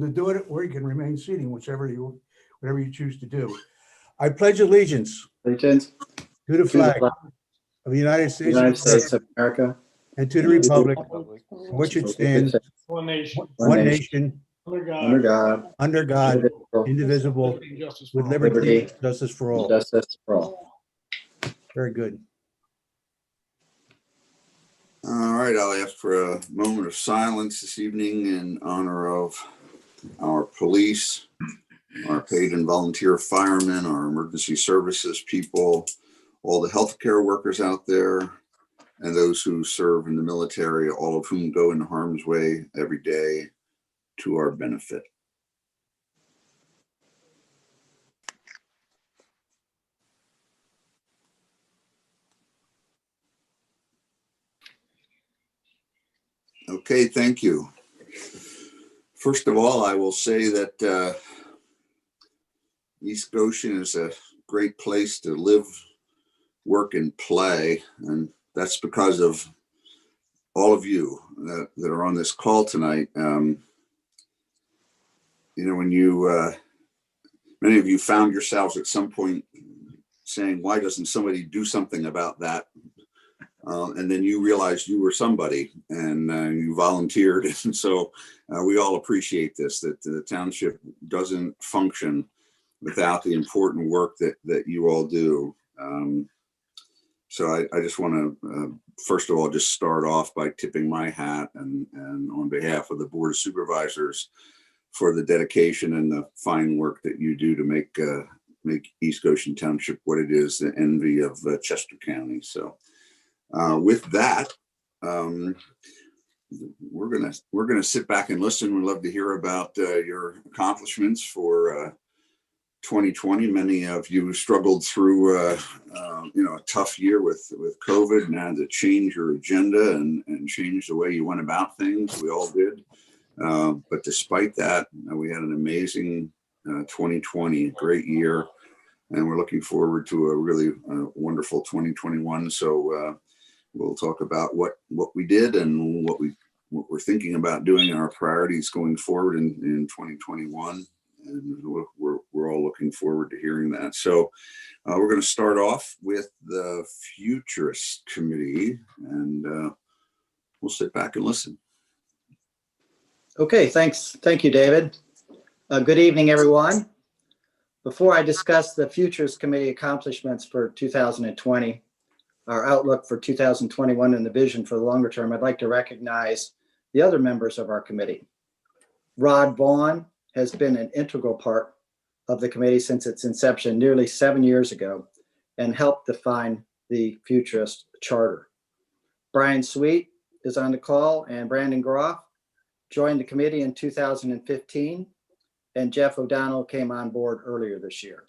to do it, or you can remain seating, whatever you choose to do. I pledge allegiance Allegiance to the flag of the United States of America and to the republic for which it stands, One nation, one nation, under God, under God, indivisible, indivisible, justice with for all. liberty and justice for and all. justice for all. Very good. All right, I'll ask for a moment of silence this evening in honor of our police, our paid and volunteer firemen, our emergency services people, all the healthcare workers out there, and those who serve in the military, all of whom go into harm's way every day to our benefit. Okay, thank you. First of all, I will say that East Goshen is a great place to live, work, and play. And that's because of all of you that are on this call tonight. When many of you found yourselves at some point saying, why doesn't somebody do something about that? And then you realized you were somebody and you volunteered. And so we all appreciate this, that the township doesn't function without the important work that you all do. So I just want to, first of all, just start off by tipping my hat and on behalf of the Board of Supervisors for the dedication and the fine work that you do to make East Goshen Township what it is, the envy of Chester County. So with that, we're gonna sit back and listen. We'd love to hear about your accomplishments for 2020. Many of you struggled through a tough year with COVID and had to change your agenda and change the way you went about things. We all did. But despite that, we had an amazing 2020, great year, and we're looking forward to a really wonderful 2021. So we'll talk about what we did and what we're thinking about doing and our priorities going forward in 2021. And we're all looking forward to hearing that. So we're going to start off with the Futurist Committee, and we'll sit back and listen. Okay, thanks. Thank you, David. Good evening, everyone. Before I discuss the Futurist Committee accomplishments for 2020, our outlook for 2021 and the vision for the longer term, I'd like to recognize the other members of our committee. Rod Vaughn has been an integral part of the committee since its inception nearly 7 years ago and helped define the Futurist Charter. Brian Sweet is on the call, and Brandon Groff joined the committee in 2015, and Jeff O'Donnell came on board earlier this year.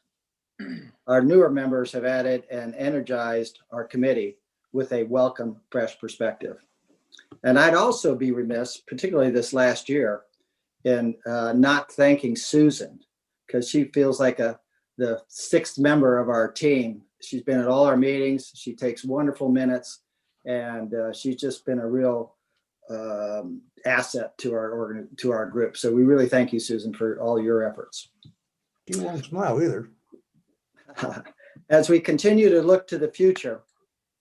Our newer members have added and energized our committee with a welcome, fresh perspective. And I'd also be remiss, particularly this last year, in not thanking Susan, because she feels like the sixth member of our team. She's been at all our meetings. She takes wonderful minutes, and she's just been a real asset to our group. So we really thank you, Susan, for all your efforts. You won't smile either. As we continue to look to the future,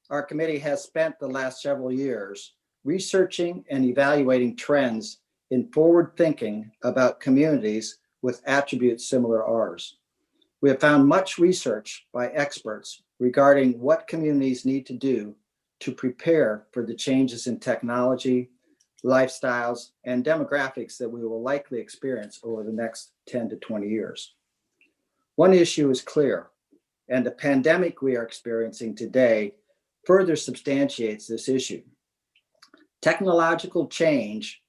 our committee has spent the last several years researching and evaluating trends in forward thinking about communities with attributes similar to ours. We have found much research by experts regarding what communities need to do to prepare for the changes in technology, lifestyles, and demographics that we will likely experience over the next 10 to 20 years. One issue is clear, and the pandemic we are experiencing today further substantiates this issue. Technological change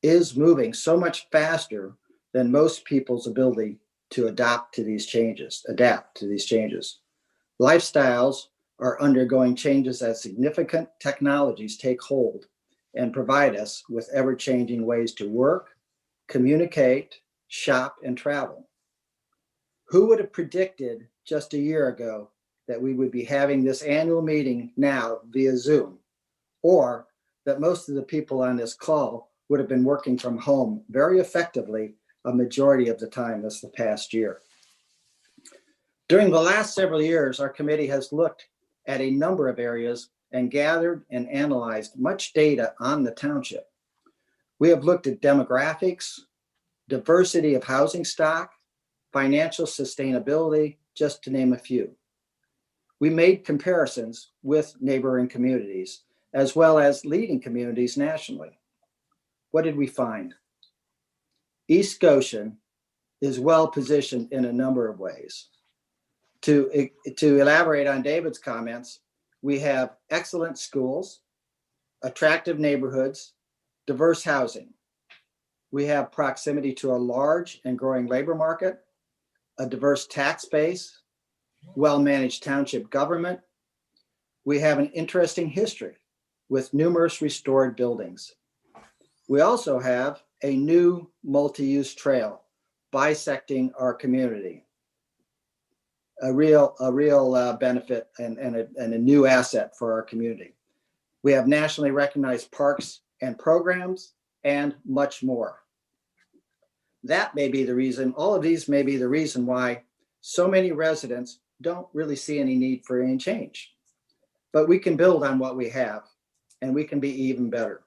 is moving so much faster than most people's ability to adapt to these changes. Lifestyles are undergoing changes as significant technologies take hold and provide us with ever-changing ways to work, communicate, shop, and travel. Who would have predicted just a year ago that we would be having this annual meeting now via Zoom, or that most of the people on this call would have been working from home very effectively a majority of the time this the past year. During the last several years, our committee has looked at a number of areas and gathered and analyzed much data on the township. We have looked at demographics, diversity of housing stock, financial sustainability, just to name a few. We made comparisons with neighboring communities, as well as leading communities nationally. What did we find? East Goshen is well positioned in a number of ways. To elaborate on David's comments, we have excellent schools, attractive neighborhoods, diverse housing. We have proximity to a large and growing labor market, a diverse tax base, well-managed township government. We have an interesting history with numerous restored buildings. We also have a new multi-use trail bisecting our community. A real benefit and a new asset for our community. We have nationally recognized parks and programs and much more. That may be the reason, all of these may be the reason why so many residents don't really see any need for any change. But we can build on what we have, and we can be even better.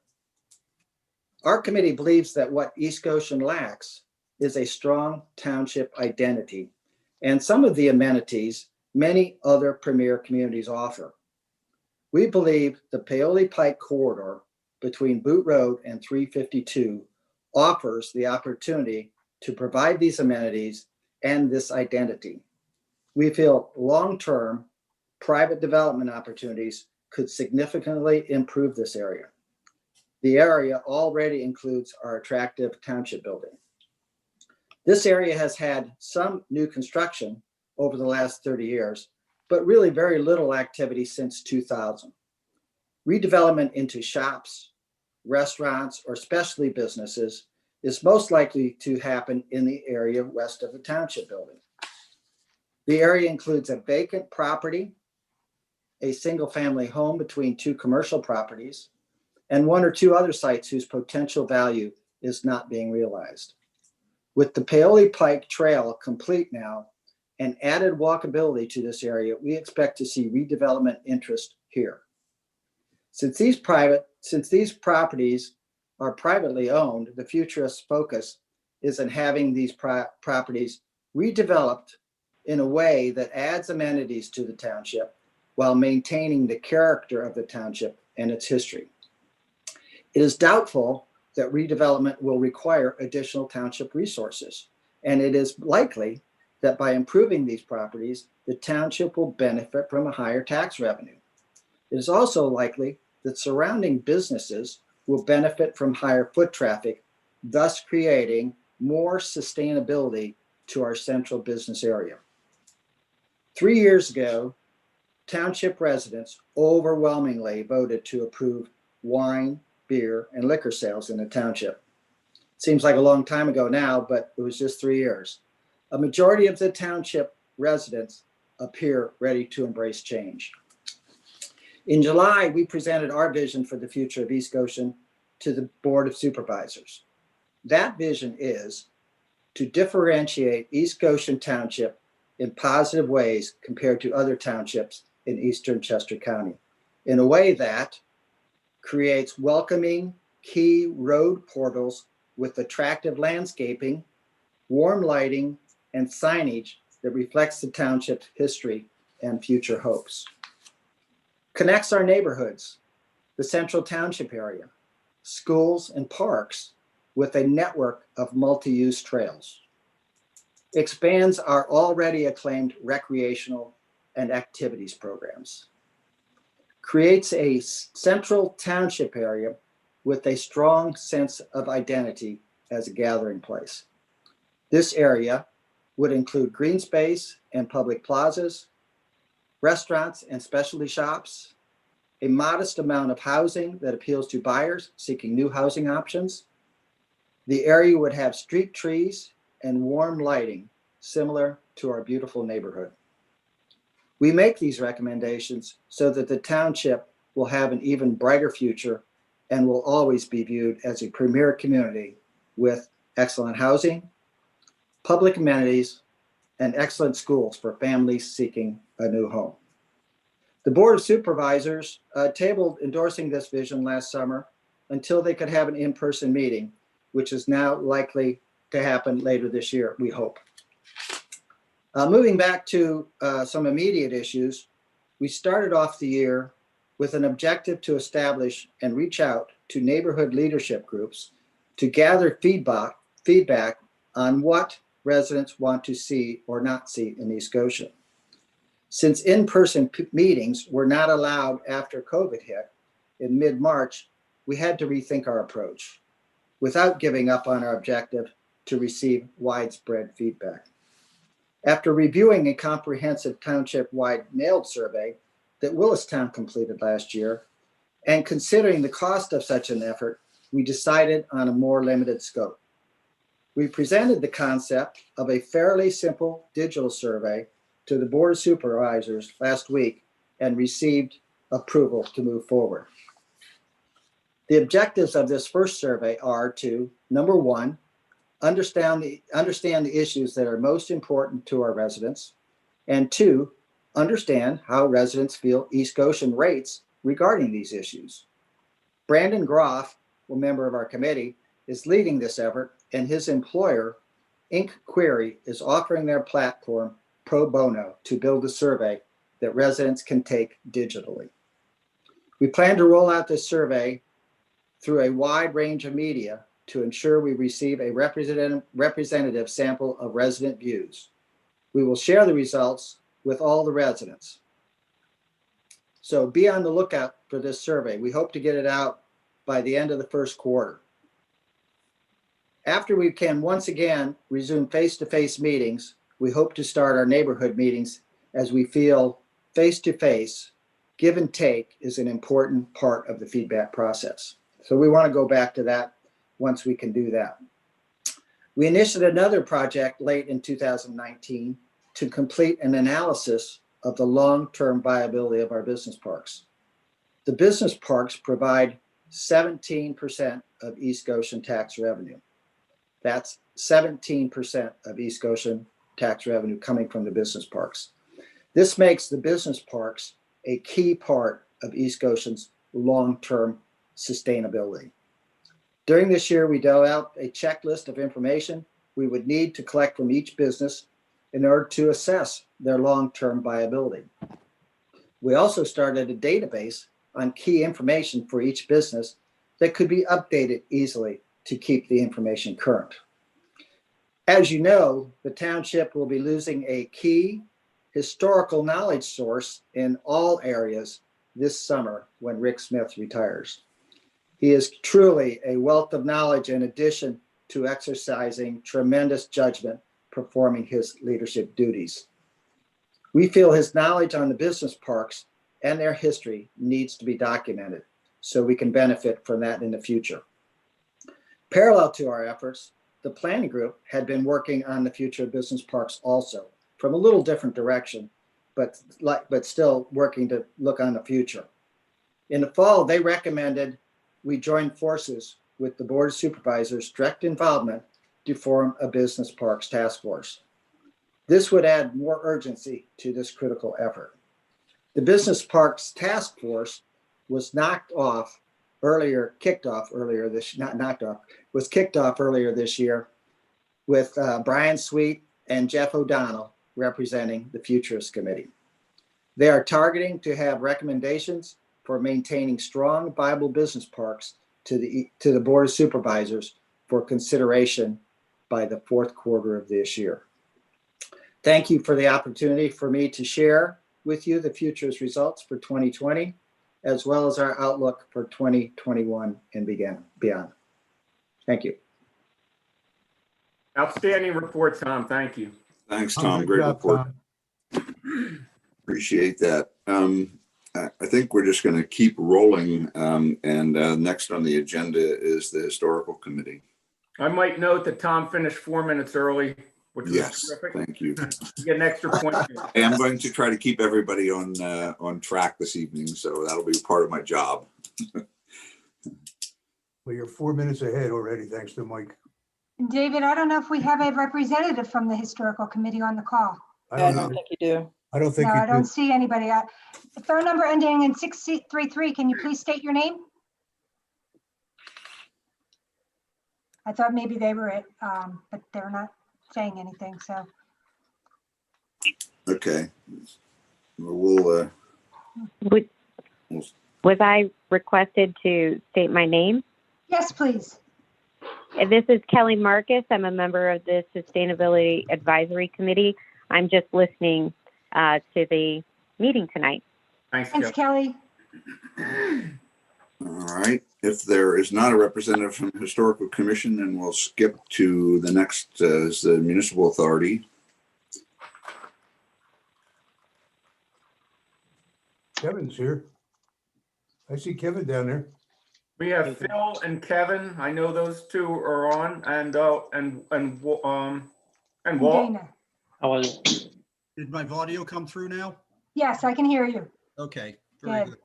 Our committee believes that what East Goshen lacks is a strong township identity and some of the amenities many other premier communities offer. We believe the Paoli Pike corridor between Boot Road and 352 offers the opportunity to provide these amenities and this identity. We feel long-term private development opportunities could significantly improve this area. The area already includes our attractive township building. This area has had some new construction over the last 30 years, but really very little activity since 2000. Redevelopment into shops, restaurants, or specialty businesses is most likely to happen in the area west of the township building. The area includes a vacant property, a single-family home between two commercial properties, and one or two other sites whose potential value is not being realized. With the Paoli Pike Trail complete now and added walkability to this area, we expect to see redevelopment interest here. Since these properties are privately owned, the Futurist focus is on having these properties redeveloped in a way that adds amenities to the township while maintaining the character of the township and its history. It is doubtful that redevelopment will require additional township resources, and it is likely that by improving these properties, the township will benefit from a higher tax revenue. It is also likely that surrounding businesses will benefit from higher foot traffic, thus creating more sustainability to our central business area. 3 years ago, township residents overwhelmingly voted to approve wine, beer, and liquor sales in the township. Seems like a long time ago now, but it was just 3 years. A majority of the township residents appear ready to embrace change. In July, we presented our vision for the future of East Goshen to the Board of Supervisors. That vision is to differentiate East Goshen Township in positive ways compared to other townships in eastern Chester County, in a way that creates welcoming key road portals with attractive landscaping, warm lighting, and signage that reflects the township's history and future hopes. Connects our neighborhoods, the central township area, schools, and parks with a network of multi-use trails. Expands our already acclaimed recreational and activities programs. Creates a central township area with a strong sense of identity as a gathering place. This area would include green space and public plazas, restaurants and specialty shops, a modest amount of housing that appeals to buyers seeking new housing options. The area would have street trees and warm lighting similar to our beautiful neighborhood. We make these recommendations so that the township will have an even brighter future and will always be viewed as a premier community with excellent housing, public amenities, and excellent schools for families seeking a new home. The Board of Supervisors tabled endorsing this vision last summer until they could have an in-person meeting, which is now likely to happen later this year, we hope. Moving back to some immediate issues, we started off the year with an objective to establish and reach out to neighborhood leadership groups to gather feedback on what residents want to see or not see in East Goshen. Since in-person meetings were not allowed after COVID hit in mid-March, we had to rethink our approach without giving up on our objective to receive widespread feedback. After reviewing a comprehensive township-wide mailed survey that Willistown completed last year, and considering the cost of such an effort, we decided on a more limited scope. We presented the concept of a fairly simple digital survey to the Board of Supervisors last week and received approval to move forward. The objectives of this first survey are to, number one, understand the issues that are most important to our residents, and two, understand how residents feel East Goshen rates regarding these issues. Brandon Groff, a member of our committee, is leading this effort, and his employer, IncQuery, is offering their platform pro bono to build a survey that residents can take digitally. We plan to roll out this survey through a wide range of media to ensure we receive a representative sample of resident views. We will share the results with all the residents. So be on the lookout for this survey. We hope to get it out by the end of the first quarter. After we can once again resume face-to-face meetings, we hope to start our neighborhood meetings as we feel face-to-face, give and take is an important part of the feedback process. So we want to go back to that once we can do that. We initiated another project late in 2019 to complete an analysis of the long-term viability of our business parks. The business parks provide 17% of East Goshen tax revenue. That's 17% of East Goshen tax revenue coming from the business parks. This makes the business parks a key part of East Goshen's long-term sustainability. During this year, we dealt out a checklist of information we would need to collect from each business in order to assess their long-term viability. We also started a database on key information for each business that could be updated easily to keep the information current. As you know, the township will be losing a key historical knowledge source in all areas this summer when Rick Smith retires. He is truly a wealth of knowledge in addition to exercising tremendous judgment performing his leadership duties. We feel his knowledge on the business parks and their history needs to be documented so we can benefit from that in the future. Parallel to our efforts, the planning group had been working on the future of business parks also, from a little different direction, but still working to look on the future. In the fall, they recommended we join forces with the Board of Supervisors' direct involvement to form a business parks task force. This would add more urgency to this critical effort. The business parks task force was kicked off earlier this year with Brian Sweet and Jeff O'Donnell representing the Futurist Committee. They are targeting to have recommendations for maintaining strong, viable business parks to the Board of Supervisors for consideration by the fourth quarter of this year. Thank you for the opportunity for me to share with you the Futurist results for 2020, as well as our outlook for 2021 and beyond. Thank you. Outstanding report, Tom. Thank you. Thanks, Tom. Good Great job, report. Tom. Appreciate that. I think we're just going to keep rolling. Next on the agenda is the Historical Committee. I might note that Tom finished 4 minutes early, which was Yes, terrific. thank you. You get an extra point. I am going to try to keep everybody on track this evening, so that'll be part of my job. Well, you're 4 minutes ahead already, thanks to Mike. David, I don't know if we have a representative from the historical committee on the call. I Yeah, I don't don't know. think you do. I don't think No, you I don't do. see anybody. Phone number ending in 633. Can you please state your name? I thought maybe they were it, but they're not saying anything, so. Okay. We'll, Would- Was I requested to state my name? Yes, please. This is Kelly Marcus. I'm a member of the Sustainability Advisory Committee. I'm just listening to the meeting tonight. Thanks, Thanks, Kelly. Kelly. all right. If there is not a representative from the Historical Commission, then we'll skip to the next, is the Municipal Authority. Kevin's here. I see Kevin down there. We have Phil and Kevin. I know those two are on, and Walt. Dana. How are you? Did my audio come through now? Yes, I can hear you. Okay, very Good. good.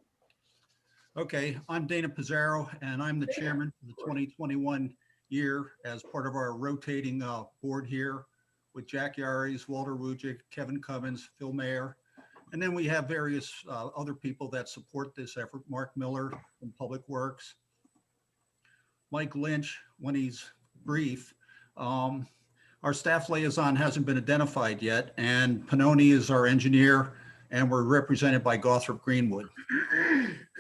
Okay, I'm Dana Pizzero, and I'm the chairman for the 2021 year as part of our rotating board here with Jack Yaris, Walter Wujik, Kevin Cummins, Phil Mayer. And then we have various other people that support this effort. Mark Miller from Public Works, Mike Lynch, when he's brief. Our staff liaison hasn't been identified yet, and Panoni is our engineer, and we're represented by Gothrop Greenwood.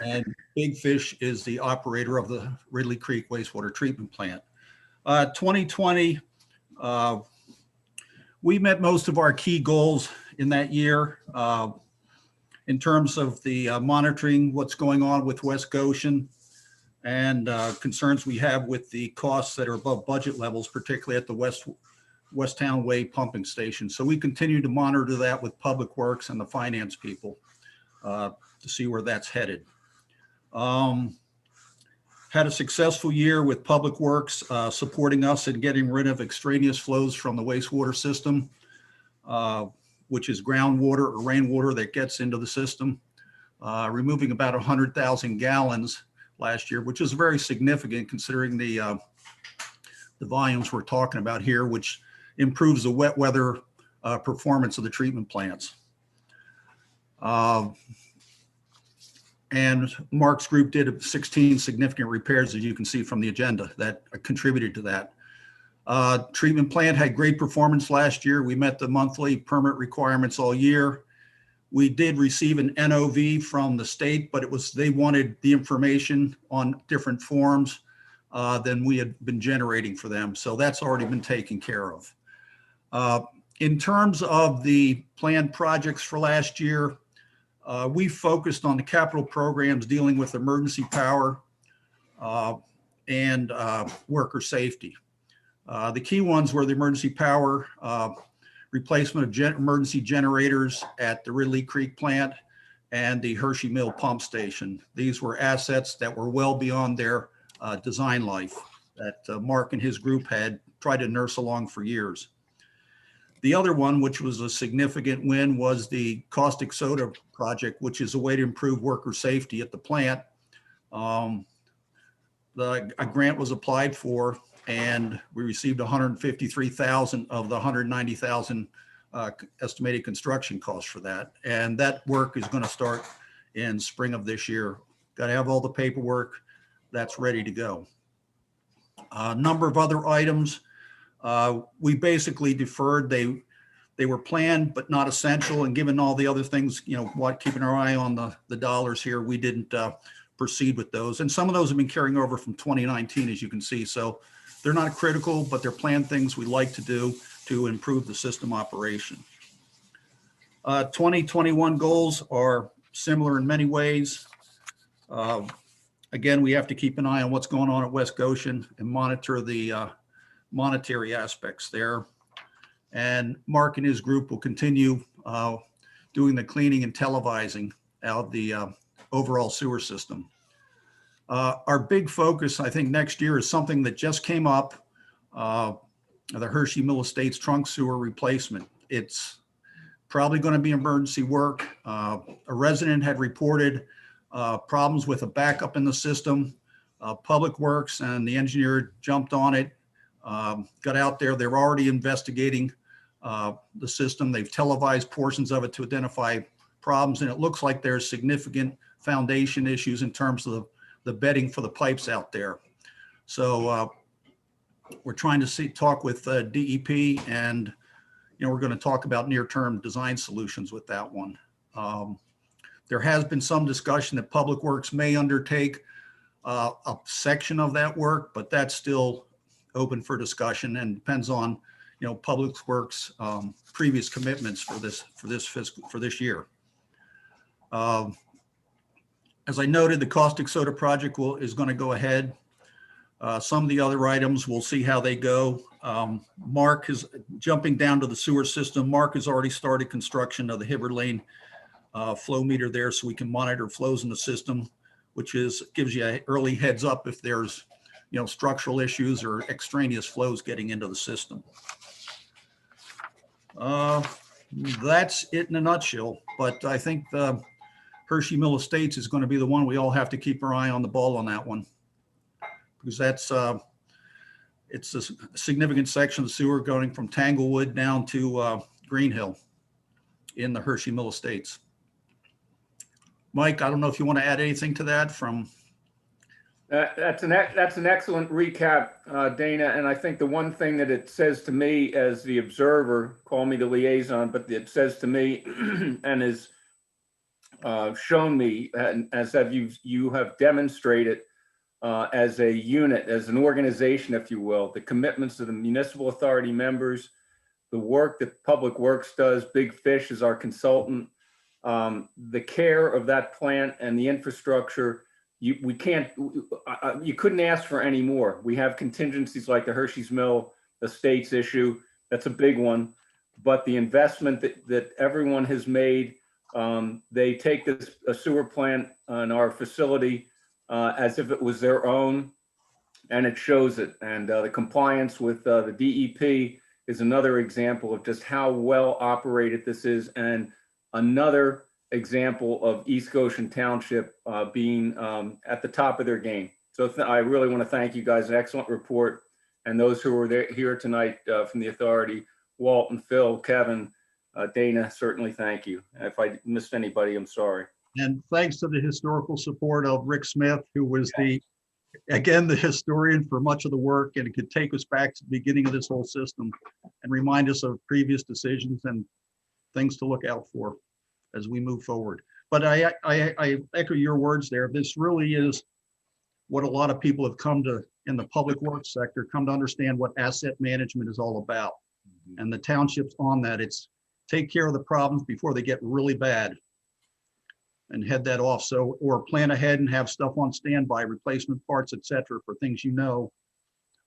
And Big Fish is the operator of the Ridley Creek wastewater treatment plant. 2020, we met most of our key goals in that year in terms of the monitoring what's going on with West Goshen and concerns we have with the costs that are above budget levels, particularly at the West Town Way pumping station. So we continue to monitor that with Public Works and the finance people to see where that's headed. Had a successful year with Public Works supporting us in getting rid of extraneous flows from the wastewater system, which is groundwater or rainwater that gets into the system, removing about 100,000 gallons last year, which is very significant considering the volumes we're talking about here, which improves the wet weather performance of the treatment plants. And Mark's group did 16 significant repairs, as you can see from the agenda, that contributed to that. Treatment plant had great performance last year. We met the monthly permit requirements all year. We did receive an NOV from the state, but they wanted the information on different forms than we had been generating for them. So that's already been taken care of. In terms of the planned projects for last year, we focused on the capital programs dealing with emergency power and worker safety. The key ones were the emergency power, replacement of emergency generators at the Ridley Creek plant and the Hershey Mill pump station. These were assets that were well beyond their design life that Mark and his group had tried to nurse along for years. The other one, which was a significant win, was the caustic soda project, which is a way to improve worker safety at the plant. A grant was applied for, and we received 153,000 of the 190,000 estimated construction costs for that. And that work is going to start in spring of this year. Got to have all the paperwork that's ready to go. A number of other items. We basically deferred. They were planned, but not essential. And given all the other things, keeping our eye on the dollars here, we didn't proceed with those. And some of those have been carrying over from 2019, as you can see. So they're not critical, but they're planned things we'd like to do to improve the system operation. 2021 goals are similar in many ways. Again, we have to keep an eye on what's going on at West Goshen and monitor the monetary aspects there. And Mark and his group will continue doing the cleaning and televising of the overall sewer system. Our big focus, I think, next year is something that just came up, the Hershey Mill Estates trunk sewer replacement. It's probably going to be emergency work. A resident had reported problems with a backup in the system. Public Works and the engineer jumped on it, got out there. They're already investigating the system. They've televised portions of it to identify problems, and it looks like there's significant foundation issues in terms of the bedding for the pipes out there. So we're trying to talk with DEP, and we're going to talk about near-term design solutions with that one. There has been some discussion that Public Works may undertake a section of that work, but that's still open for discussion and depends on Public Works previous commitments for this year. As I noted, the caustic soda project is going to go ahead. Some of the other items, we'll see how they go. Mark is jumping down to the sewer system. Mark has already started construction of the Hibbard Lane flow meter there, so we can monitor flows in the system, which gives you an early heads up if there's structural issues or extraneous flows getting into the system. That's it in a nutshell, but I think the Hershey Mill Estates is going to be the one we all have to keep our eye on the ball on that one, because it's a significant section of the sewer going from Tanglewood down to Green Hill in the Hershey Mill Estates. Mike, I don't know if you want to add anything to that from. That's an excellent recap, Dana. And I think the one thing that it says to me as the observer, call me the liaison, but it says to me and has shown me, and as you have demonstrated as a unit, as an organization, if you will, the commitments of the municipal authority members, the work that Public Works does, Big Fish is our consultant, the care of that plant and the infrastructure. You couldn't ask for any more. We have contingencies like the Hershey's Mill Estates issue. That's a big one. But the investment that everyone has made, they take a sewer plant in our facility as if it was their own, and it shows it. And the compliance with the DEP is another example of just how well operated this is, and another example of East Goshen Township being at the top of their game. So I really want to thank you guys. An excellent report. And those who were here tonight from the authority, Walt and Phil, Kevin, Dana, certainly thank you. If I missed anybody, I'm sorry. And thanks to the historical support of Rick Smith, who was the historian for much of the work, and it could take us back to the beginning of this whole system and remind us of previous decisions and things to look out for as we move forward. But I echo your words there. This really is what a lot of people have come to in the public works sector, come to understand what asset management is all about. And the township's on that. It's take care of the problems before they get really bad and head that off. So, or plan ahead and have stuff on standby, replacement parts, et cetera, for things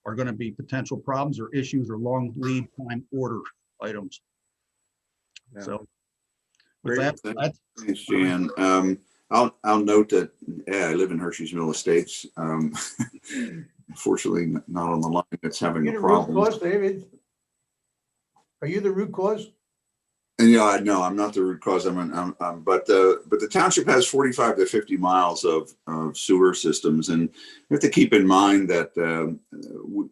are going to be potential problems or issues or long lead time order items. Yeah. So Great. with that, Thanks, Jan. I'll note that, I live in Hershey's Mill Estates. Unfortunately, not on the line that's having You a the root problem. cause, David? Are you the root cause? And no, I'm not the root cause. But the township has 45 to 50 miles of sewer systems, and you have to keep in mind that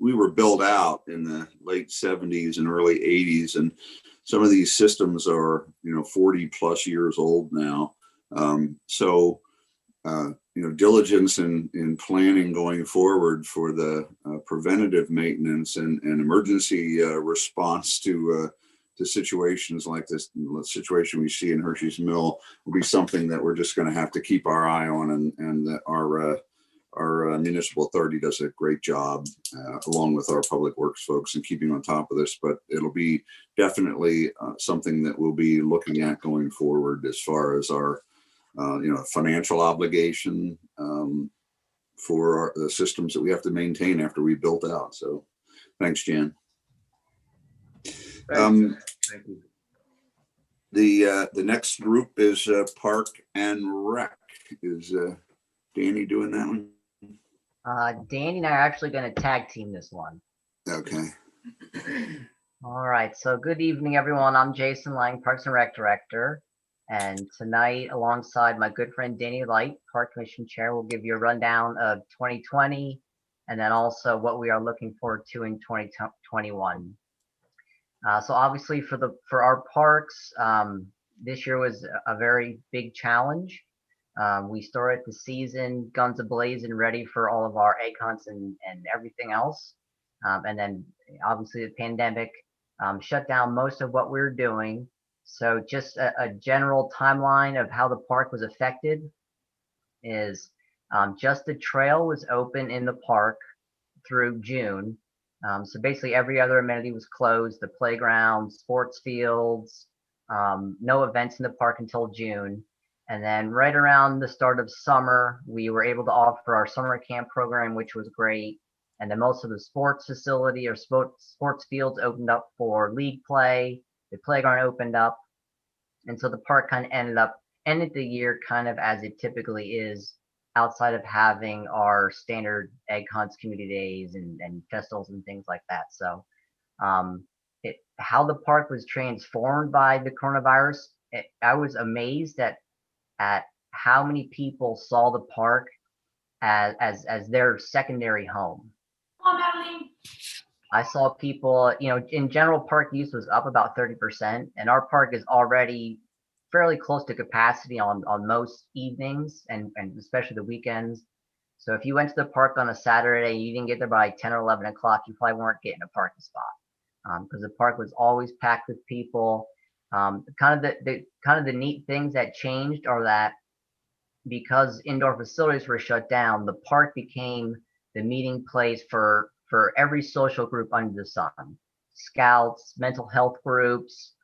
we were built out in the late 70s and early 80s, and some of these systems are 40 plus years old now. So diligence in planning going forward for the preventative maintenance and emergency response to situations like this, the situation we see in Hershey's Mill, will be something that we're just going to have to keep our eye on, and that our municipal authority does a great job along with our public works folks in keeping on top of this. But it'll be definitely something that we'll be looking at going forward as far as our financial obligation for the systems that we have to maintain after we built out. So thanks, Jan. Thank you. The next group is Park and Rec. Is Danny doing that one? Danny and I are actually going to tag team this one. Okay. All right. So good evening, everyone. I'm Jason Lang, Parks and Rec Director. And tonight, alongside my good friend Danny Light, Park Commission Chair, will give you a rundown of 2020 and then also what we are looking forward to in 2021. So obviously for our parks, this year was a very big challenge. We started the season guns a-blazing, ready for all of our egg hunts and everything else. And then obviously the pandemic shut down most of what we were doing. So just a general timeline of how the park was affected is just the trail was open in the park through June. So basically every other amenity was closed, the playground, sports fields, no events in the park until June. And then right around the start of summer, we were able to offer our summer camp program, which was great. And then most of the sports facility or sports fields opened up for league play. The playground opened up. And so the park kind of ended the year kind of as it typically is, outside of having our standard egg hunts, community days, and festivals and things like that. So how the park was transformed by the coronavirus, I was amazed at how many people saw the park as their secondary home. I saw people, in general, park use was up about 30%, and our park is already fairly close to capacity on most evenings and especially the weekends. So if you went to the park on a Saturday and you didn't get there by 10 or 11 o'clock, you probably weren't getting a parking spot, because the park was always packed with people. Kind of the neat things that changed are that because indoor facilities were shut down, the park became the meeting place for every social group under the sun. Scouts, mental health groups.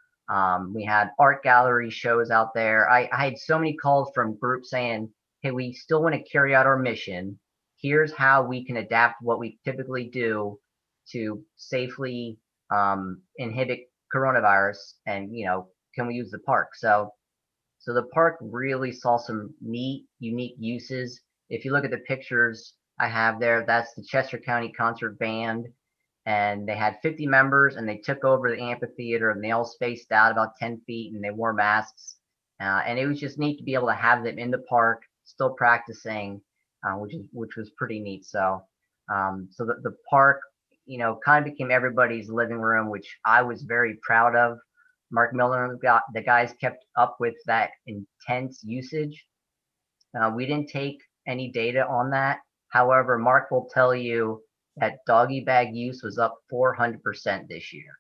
We had art gallery shows out there. I had so many calls from groups saying, hey, we still want to carry out our mission. Here's how we can adapt what we typically do to safely inhibit coronavirus, and can we use the park? So the park really saw some neat, unique uses. If you look at the pictures I have there, that's the Chester County Concert Band, and they had 50 members, and they took over the amphitheater, and they all spaced out about 10 feet, and they wore masks, and it was just neat to be able to have them in the park still practicing, which was pretty neat. So the park kind of became everybody's living room, which I was very proud of. Mark Miller and the guys kept up with that intense usage. We didn't take any data on that. However, Mark will tell you that doggy bag use was up 400% this year.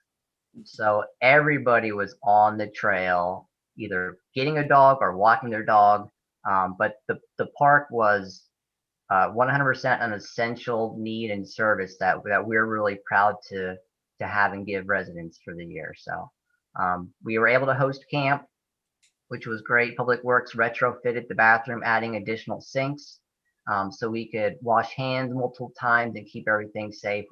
So everybody was on the trail, either getting a dog or walking their dog. But the park was 100% an essential need and service that we're really proud to have and give residents for the year. So we were able to host camp, which was great. Public Works retrofitted the bathroom, adding additional sinks, so we could wash hands multiple times and keep everything safe,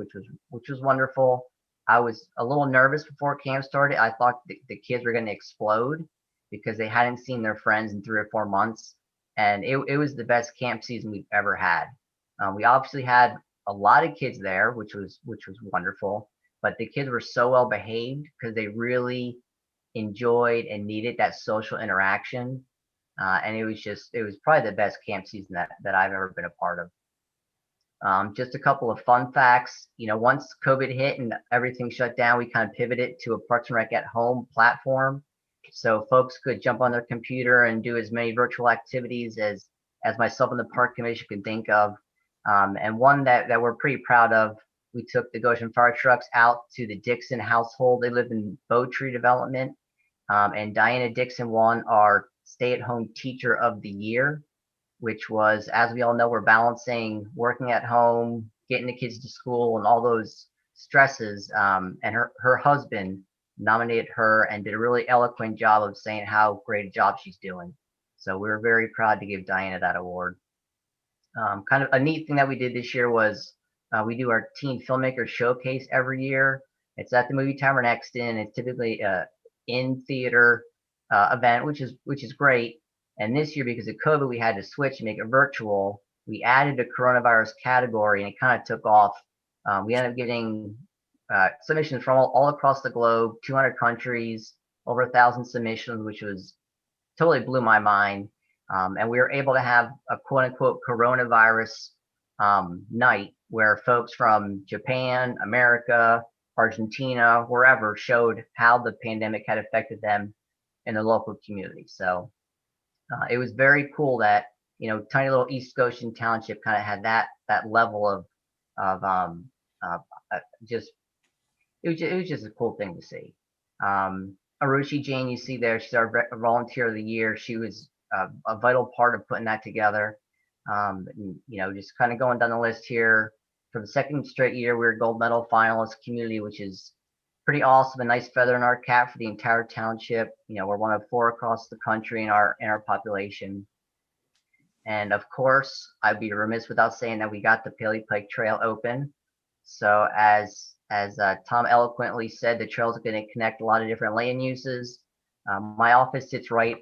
which was wonderful. I was a little nervous before camp started. I thought the kids were going to explode because they hadn't seen their friends in 3 or 4 months, and it was the best camp season we've ever had. We obviously had a lot of kids there, which was wonderful, but the kids were so well behaved because they really enjoyed and needed that social interaction. And it was probably the best camp season that I've ever been a part of. Just a couple of fun facts. Once COVID hit and everything shut down, we kind of pivoted to a Parks and Rec at home platform. So folks could jump on their computer and do as many virtual activities as myself and the park commission could think of. And one that we're pretty proud of, we took the Goshen fire trucks out to the Dixon household. They live in Bow Tree Development. And Diana Dixon won our Stay-at-Home Teacher of the Year, which was, as we all know, we're balancing working at home, getting the kids to school, and all those stresses. And her husband nominated her and did a really eloquent job of saying how great a job she's doing. So we were very proud to give Diana that award. Kind of a neat thing that we did this year was we do our Teen Filmmakers Showcase every year. It's at the Movie Tavern Exton. It's typically in theater event, which is great. And this year, because of COVID, we had to switch and make it virtual. We added a coronavirus category, and it kind of took off. We ended up getting submissions from all across the globe, 200 countries, over 1,000 submissions, which was totally blew my mind. And we were able to have a quote unquote coronavirus night where folks from Japan, America, Argentina, wherever showed how the pandemic had affected them in the local community. So it was very cool that, you know, tiny little East Goshen Township kind of had that level of just it was just a cool thing to see. Arushi Jane, you see there, she's our volunteer of the year. She was a vital part of putting that together. And, you know, just kind of going down the list here. For the second straight year, we were gold medal finalist community, which is pretty awesome. A nice feather in our cap for the entire township. You know, we're one of 4 across the country in our population. And of course, I'd be remiss without saying that we got the Paley Pike Trail open. So as Tom eloquently said, the trails are going to connect a lot of different land uses. My office sits right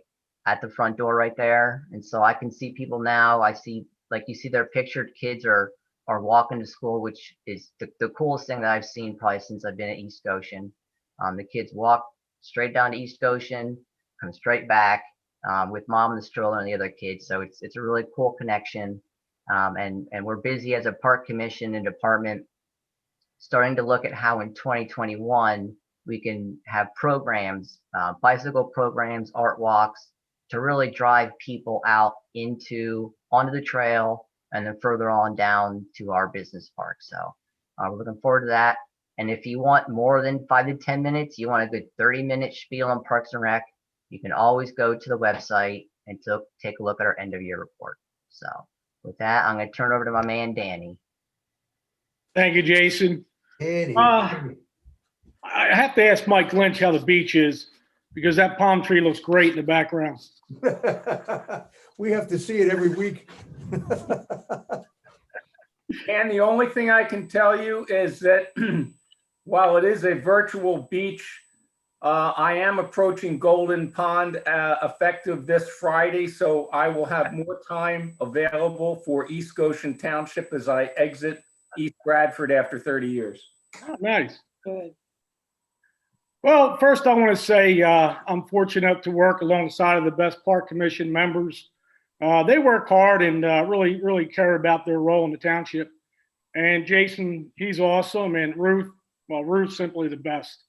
at the front door right there, and so I can see people now. I see, like you see their pictured kids are walking to school, which is the coolest thing that I've seen probably since I've been at East Goshen. The kids walk straight down to East Goshen, come straight back with mom and the stroller and the other kids. So it's a really cool connection, and we're busy as a park commission and department starting to look at how in 2021 we can have programs, bicycle programs, art walks, to really drive people out onto the trail and then further on down to our business park. So we're looking forward to that. And if you want more than 5 to 10 minutes, you want a good 30-minute spiel on Parks and Rec, you can always go to the website and take a look at our end of year report. So with that, I'm going to turn it over to my man, Danny. Thank you, Jason. Danny. I have to ask Mike Lynch how the beach is, because that palm tree looks great in the background. We have to see it every week. And the only thing I can tell you is that while it is a virtual beach, I am approaching Golden Pond effective this Friday, so I will have more time available for East Goshen Township as I exit East Bradford after 30 years. Oh, nice. Good. Well, first I want to say I'm fortunate to work alongside of the best park commission members. They work hard and really care about their role in the township. And Jason, he's awesome, and Ruth's simply the best.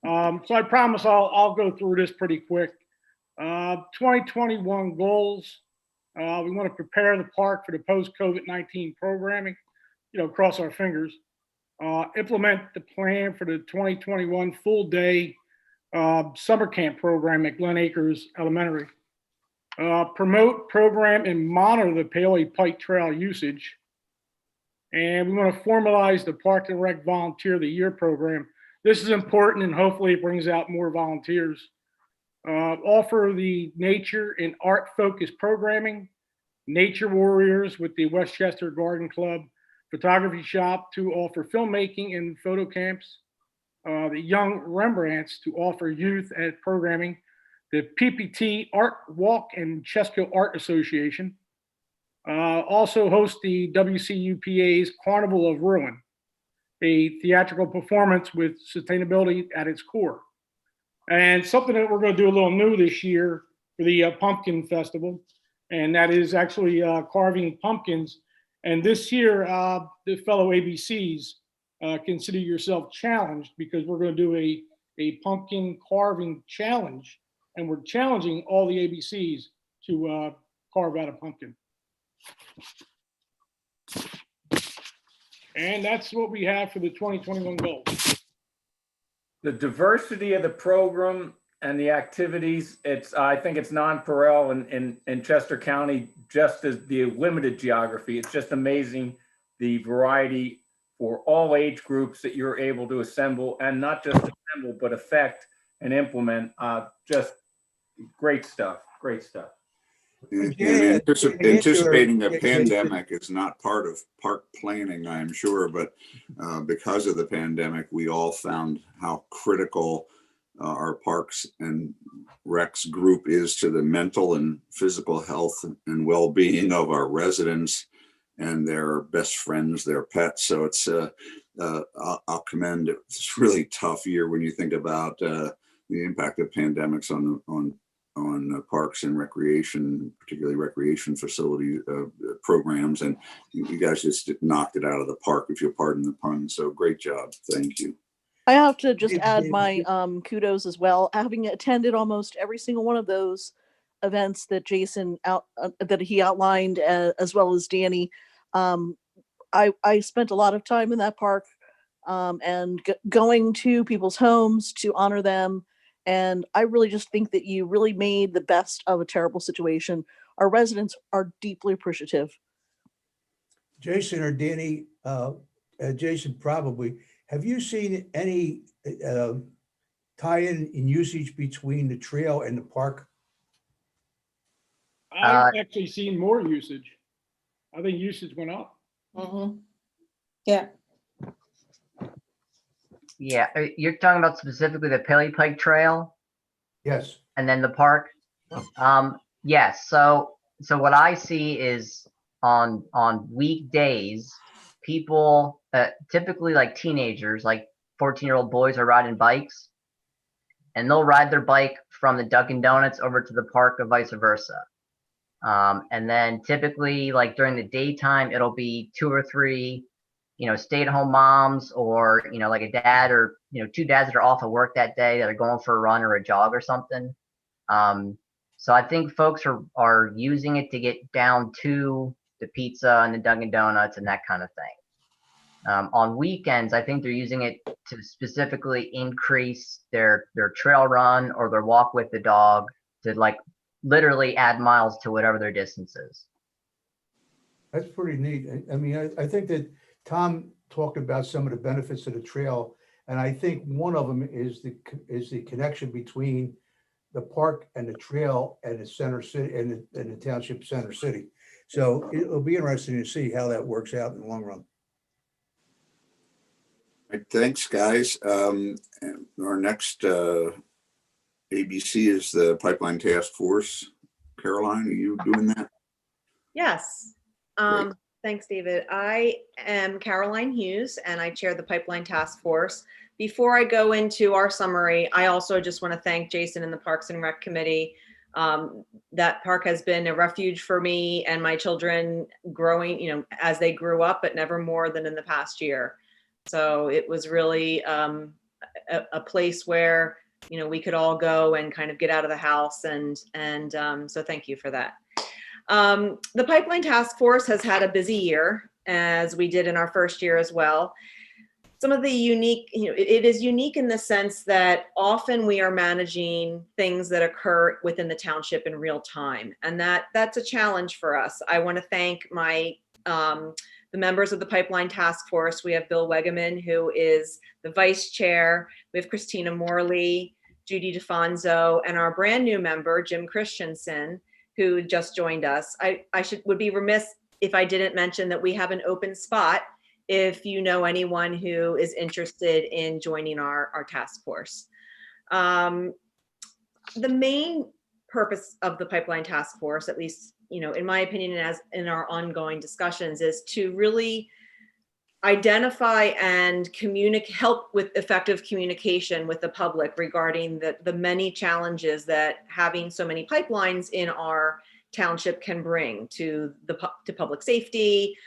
So I promise I'll go through this pretty quick. 2021 goals. We want to prepare the park for the post-COVID-19 programming. You know, cross our fingers. Implement the plan for the 2021 full day summer camp program at Glen Acres Elementary. Promote, program, and monitor the Paley Pike Trail usage. And we want to formalize the Park and Rec Volunteer of the Year program. This is important, and hopefully it brings out more volunteers. Offer the nature and art focused programming, Nature Warriors with the Westchester Garden Club photography shop to offer filmmaking and photo camps, the Young Rembrandts to offer youth at programming, the PPT Art Walk and Chesco Art Association. Also host the WCUPA's Carnival of Ruin, a theatrical performance with sustainability at its core. And something that we're going to do a little new this year for the Pumpkin Festival, and that is actually carving pumpkins. And this year, the fellow ABCs, consider yourself challenged, because we're going to do a pumpkin carving challenge, and we're challenging all the ABCs to carve out a pumpkin. And that's what we have for the 2021 goals. The diversity of the program and the activities, I think it's non-pareil in Chester County, just as the limited geography. It's just amazing the variety for all age groups that you're able to assemble, and not just assemble, but affect and implement. Just great stuff, great stuff. And Yeah, anticipating a yeah, pandemic is not part of park planning, I'm sure, but because of the pandemic, we all found how critical our Parks and Recs group is to the mental and physical health and well-being of our residents and their best friends, their pets. So it's I'll commend it. It's a really tough year when you think about the impact of pandemics on parks and recreation, particularly recreation facility programs, and you guys just knocked it out of the park, if you'll pardon the pun. So great job. Thank you. I have to just Dave, add Dave, my kudos as well. Having attended almost every single one of those events that Jason that he outlined, as well as Danny, I spent a lot of time in that park, and going to people's homes to honor them. And I really just think that you really made the best of a terrible situation. Our residents are deeply appreciative. Jason or Danny, Jason probably, have you seen any tie-in in usage between the trail and the park? I've actually seen more usage. I think usage went up. Yeah. Yeah, you're talking about specifically the Pike Trail Yes. and then the park? Yes. So what I see is on weekdays, people, typically like teenagers, like 14-year-old boys, are riding bikes, and they'll ride their bike from the Dunkin' Donuts over to the park or vice versa. And then typically, like during the daytime, it'll be 2 or 3, stay-at-home moms, or, like a dad or, 2 dads that are off of work that day that are going for a run or a jog or something. So I think folks are using it to get down to the pizza and the Dunkin' Donuts and that kind of thing. On weekends, I think they're using it to specifically increase their trail run or their walk with the dog, to like literally add miles to whatever their distance is. That's pretty neat. I mean, I think that Tom talked about some of the benefits of the trail, and I think one of them is the connection between the park and the trail and the center city and the township center city. So it'll be interesting to see how that works out in the long run. Right, thanks, guys. Our next ABC is the Pipeline Task Force. Caroline, are you doing that? Yes. Great. Thanks, David. I am Caroline Hughes, and I chair the Pipeline Task Force. Before I go into our summary, I also just want to thank Jason and the Parks and Rec Committee. That park has been a refuge for me and my children growing, as they grew up, but never more than in the past year. So it was really a place where, we could all go and kind of get out of the house. And so thank you for that. The Pipeline Task Force has had a busy year, as we did in our first year as well. Some of the unique, it is unique in the sense that often we are managing things that occur within the township in real time. And that's a challenge for us. I want to thank the members of the Pipeline Task Force. We have Bill Wegeman, who is the vice chair. We have Christina Morley, Judy DeFonso, and our brand new member, Jim Christensen, who just joined us. I would be remiss if I didn't mention that we have an open spot if you know anyone who is interested in joining our task force. The main purpose of the Pipeline Task Force, at least, in my opinion, and as in our ongoing discussions, is to really identify and help with effective communication with the public regarding the many challenges that having so many pipelines in our township can bring to public safety,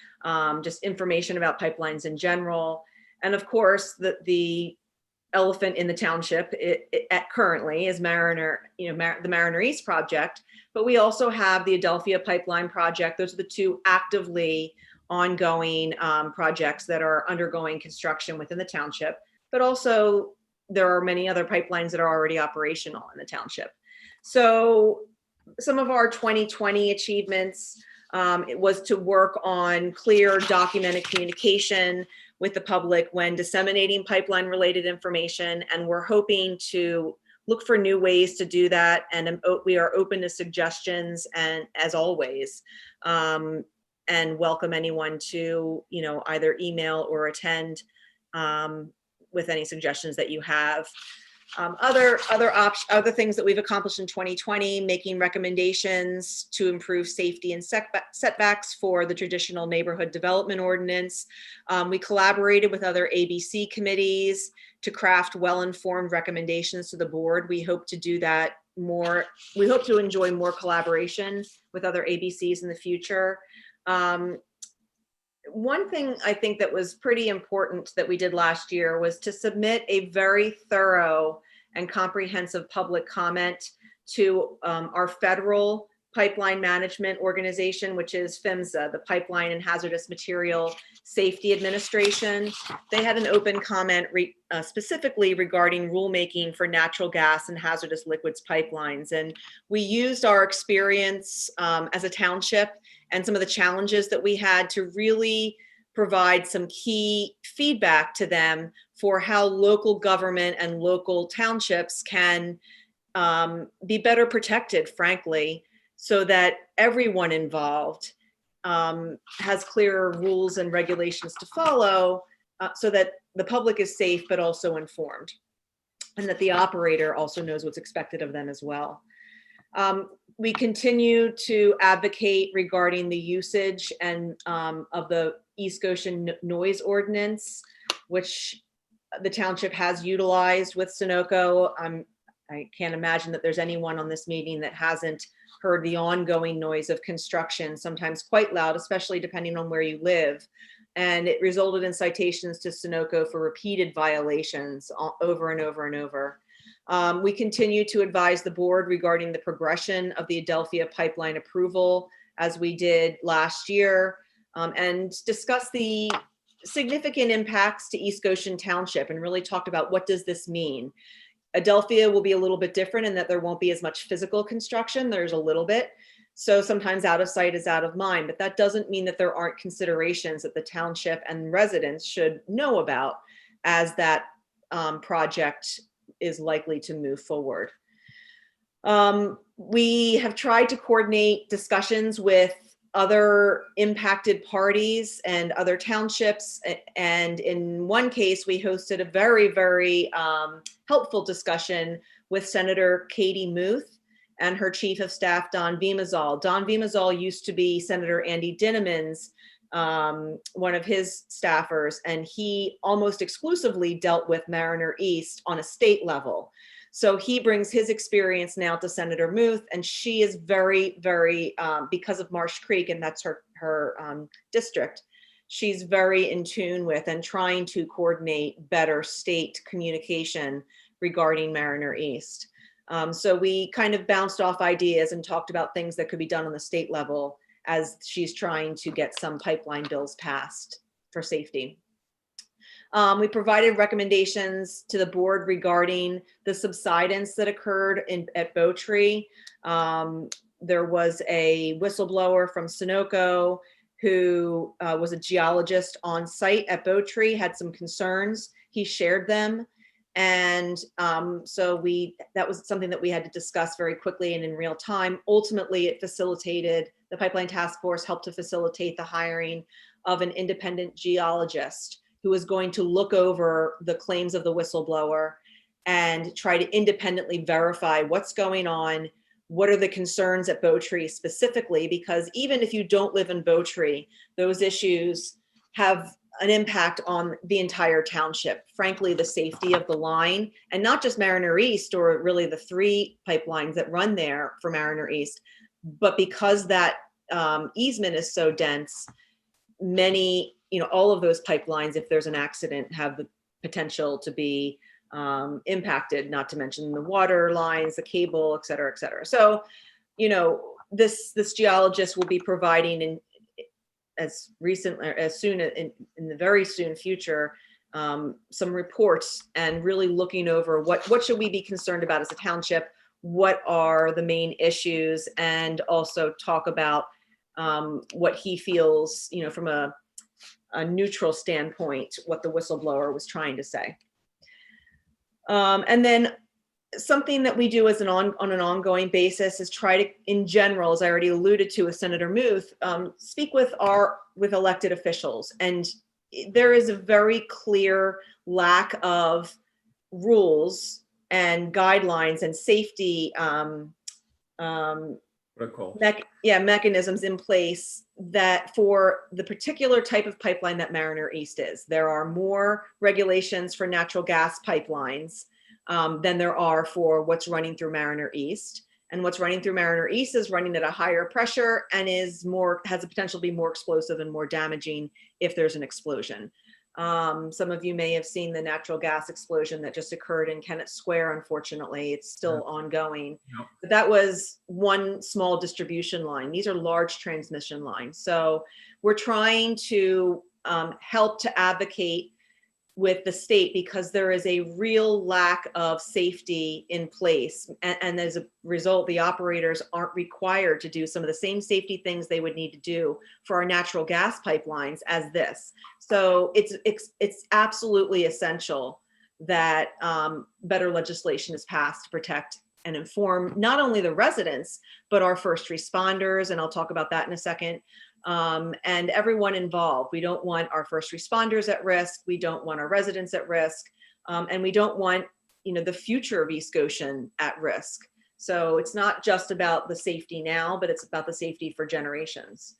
just information about pipelines in general. And of course, the elephant in the township currently is the Mariner East project, but we also have the Adelphia Pipeline project. Those are the two actively ongoing projects that are undergoing construction within the township, but also there are many other pipelines that are already operational in the township. So some of our 2020 achievements, it was to work on clear documented communication with the public when disseminating pipeline related information. And we're hoping to look for new ways to do that. And we are open to suggestions, and as always, and welcome anyone to, either email or attend with any suggestions that you have. Other things that we've accomplished in 2020, making recommendations to improve safety and setbacks for the traditional neighborhood development ordinance. We collaborated with other ABC committees to craft well-informed recommendations to the board. We hope to do that more. We hope to enjoy more collaboration with other ABCs in the future. One thing I think that was pretty important that we did last year was to submit a very thorough and comprehensive public comment to our federal pipeline management organization, which is PHMSA, the Pipeline and Hazardous Material Safety Administration. They had an open comment specifically regarding rulemaking for natural gas and hazardous liquids pipelines. And we used our experience as a township and some of the challenges that we had to really provide some key feedback to them for how local government and local townships can be better protected, frankly, so that everyone involved has clearer rules and regulations to follow, so that the public is safe but also informed, and that the operator also knows what's expected of them as well. We continue to advocate regarding the usage and of the East Goshen noise ordinance, which the township has utilized with Sunoco. I can't imagine that there's anyone on this meeting that hasn't heard the ongoing noise of construction, sometimes quite loud, especially depending on where you live. And it resulted in citations to Sunoco for repeated violations over and over and over. We continue to advise the board regarding the progression of the Adelphia pipeline approval, as we did last year, and discuss the significant impacts to East Goshen Township and really talked about what does this mean. Adelphia will be a little bit different in that there won't be as much physical construction. There's a little bit. So sometimes out of sight is out of mind, but that doesn't mean that there aren't considerations that the township and residents should know about as that project is likely to move forward. We have tried to coordinate discussions with other impacted parties and other townships. And in one case, we hosted a very, very helpful discussion with Senator Katie Muth and her chief of staff, Don Vimazal. Don Vimazal used to be Senator Andy Dinniman's, one of his staffers, and he almost exclusively dealt with Mariner East on a state level. So he brings his experience now to Senator Muth, and she is very, very, because of Marsh Creek, and that's her district, she's very in tune with and trying to coordinate better state communication regarding Mariner East. So we kind of bounced off ideas and talked about things that could be done on the state level as she's trying to get some pipeline bills passed for safety. We provided recommendations to the board regarding the subsidence that occurred at Bowtree. There was a whistleblower from Sunoco who was a geologist on site at Bowtree, had some concerns. He shared them. And so that was something that we had to discuss very quickly and in real time. Ultimately, it facilitated, the Pipeline Task Force helped to facilitate the hiring of an independent geologist who is going to look over the claims of the whistleblower and try to independently verify what's going on, what are the concerns at Bowtree specifically, because even if you don't live in Bowtree, those issues have an impact on the entire township. Frankly, the safety of the line, and not just Mariner East, or really the 3 pipelines that run there for Mariner East, but because that easement is so dense, many, all of those pipelines, if there's an accident, have the potential to be impacted, not to mention the water lines, the cable, et cetera, et cetera. So, this geologist will be providing as soon in the very soon future, some reports and really looking over what should we be concerned about as a township, what are the main issues, and also talk about what he feels, from a neutral standpoint, what the whistleblower was trying to say. And then something that we do on an ongoing basis is try to, in general, as I already alluded to with Senator Muth, speak with elected officials. And there is a very clear lack of rules and guidelines and safety Protocol. mechanisms in place that for the particular type of pipeline that Mariner East is. There are more regulations for natural gas pipelines than there are for what's running through Mariner East. And what's running through Mariner East is running at a higher pressure and has the potential to be more explosive and more damaging if there's an explosion. Some of you may have seen the natural gas explosion that just occurred in Kennett Square. Unfortunately, it's still ongoing. Yep. But that was one small distribution line. These are large transmission lines. So we're trying to help to advocate with the state because there is a real lack of safety in place. And as a result, the operators aren't required to do some of the same safety things they would need to do for our natural gas pipelines as this. So it's absolutely essential that better legislation is passed to protect and inform not only the residents, but our first responders, and I'll talk about that in a second, and everyone involved. We don't want our first responders at risk. We don't want our residents at risk. And we don't want, the future of East Goshen at risk. So it's not just about the safety now, but it's about the safety for generations.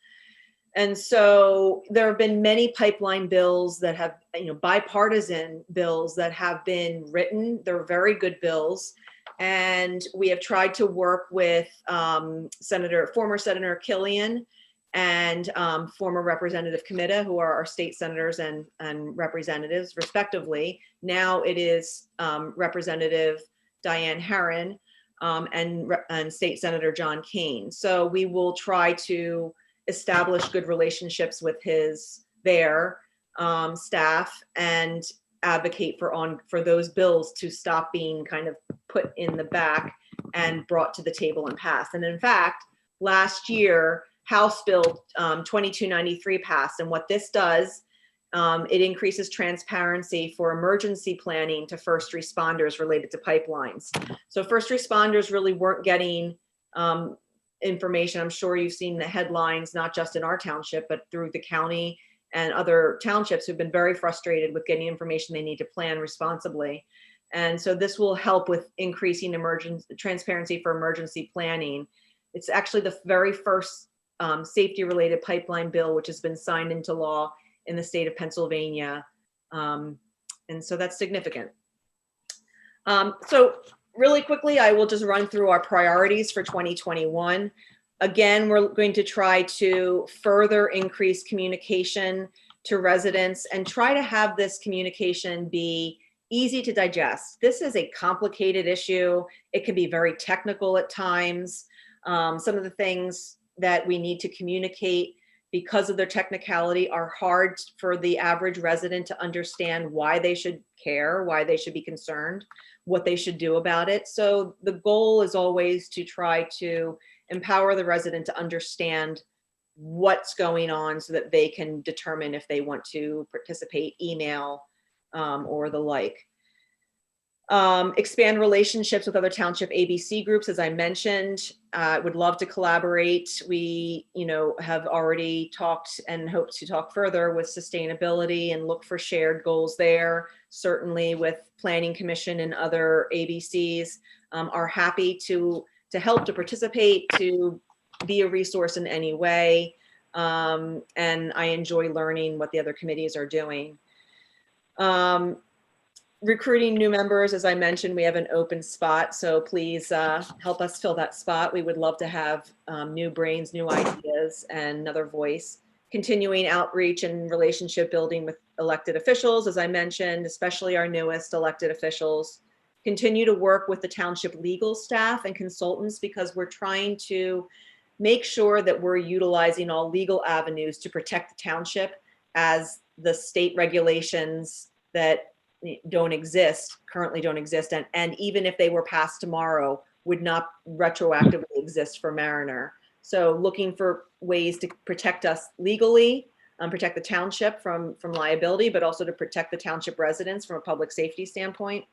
And so there have been many pipeline bills that have, bipartisan bills that have been written. They're very good bills. And we have tried to work with former Senator Killian and former Representative Committee, who are our state senators and representatives, respectively. Now it is Representative Diane Herron and State Senator John Kane. So we will try to establish good relationships with their staff and advocate for those bills to stop being kind of put in the back and brought to the table and passed. And in fact, last year, House Bill 2293 passed. And what this does, it increases transparency for emergency planning to first responders related to pipelines. So first responders really weren't getting information. I'm sure you've seen the headlines, not just in our township, but through the county and other townships who've been very frustrated with getting information they need to plan responsibly. And so this will help with increasing transparency for emergency planning. It's actually the very first safety-related pipeline bill which has been signed into law in the state of Pennsylvania. And so that's significant. So really quickly, I will just run through our priorities for 2021. Again, we're going to try to further increase communication to residents and try to have this communication be easy to digest. This is a complicated issue. It can be very technical at times. Some of the things that we need to communicate because of their technicality are hard for the average resident to understand why they should care, why they should be concerned, what they should do about it. So the goal is always to try to empower the resident to understand what's going on so that they can determine if they want to participate, email, or the like. Expand relationships with other township ABC groups, as I mentioned. Would love to collaborate. We, have already talked and hope to talk further with sustainability and look for shared goals there. Certainly with Planning Commission and other ABCs are happy to help, to participate, to be a resource in any way. And I enjoy learning what the other committees are doing. Recruiting new members, as I mentioned, we have an open spot, so please help us fill that spot. We would love to have new brains, new ideas, and another voice. Continuing outreach and relationship building with elected officials, as I mentioned, especially our newest elected officials. Continue to work with the township legal staff and consultants because we're trying to make sure that we're utilizing all legal avenues to protect the township as the state regulations that currently don't exist, and even if they were passed tomorrow, would not retroactively exist for Mariner. So looking for ways to protect us legally, protect the township from liability, but also to protect the township residents from a public safety standpoint.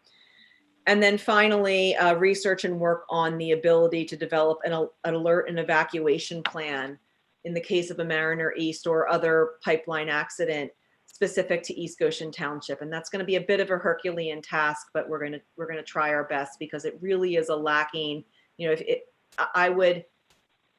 And then finally, research and work on the ability to develop an alert and evacuation plan in the case of a Mariner East or other pipeline accident, specific to East Goshen Township. And that's going to be a bit of a Herculean task, but we're going to try our best, because it really is a lacking, you know,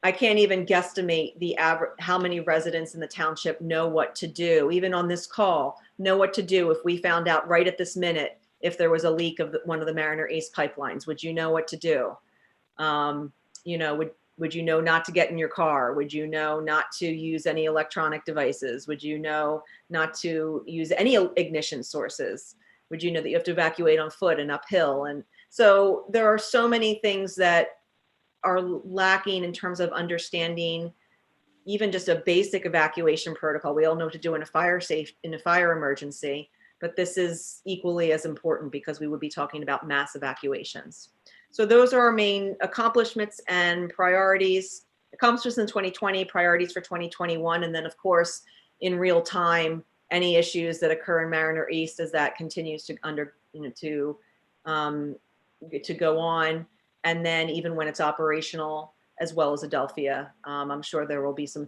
I can't even guesstimate the average, how many residents in the township know what to do, even on this call, know what to do if we found out right at this minute if there was a leak of one of the Mariner East pipelines. Would you know what to do? You know, would you know not to get in your car? Would you know not to use any electronic devices? Would you know not to use any ignition sources? Would you know that you have to evacuate on foot and uphill? And so there are so many things that are lacking in terms of understanding even just a basic evacuation protocol. We all know what to do in a fire emergency, but this is equally as important, because we would be talking about mass evacuations. So those are our main accomplishments and priorities. Accomplishments in 2020, priorities for 2021, and then of course in real time any issues that occur in Mariner East as that continues to to go on. And then even when it's operational, as well as Adelphia, I'm sure there will be some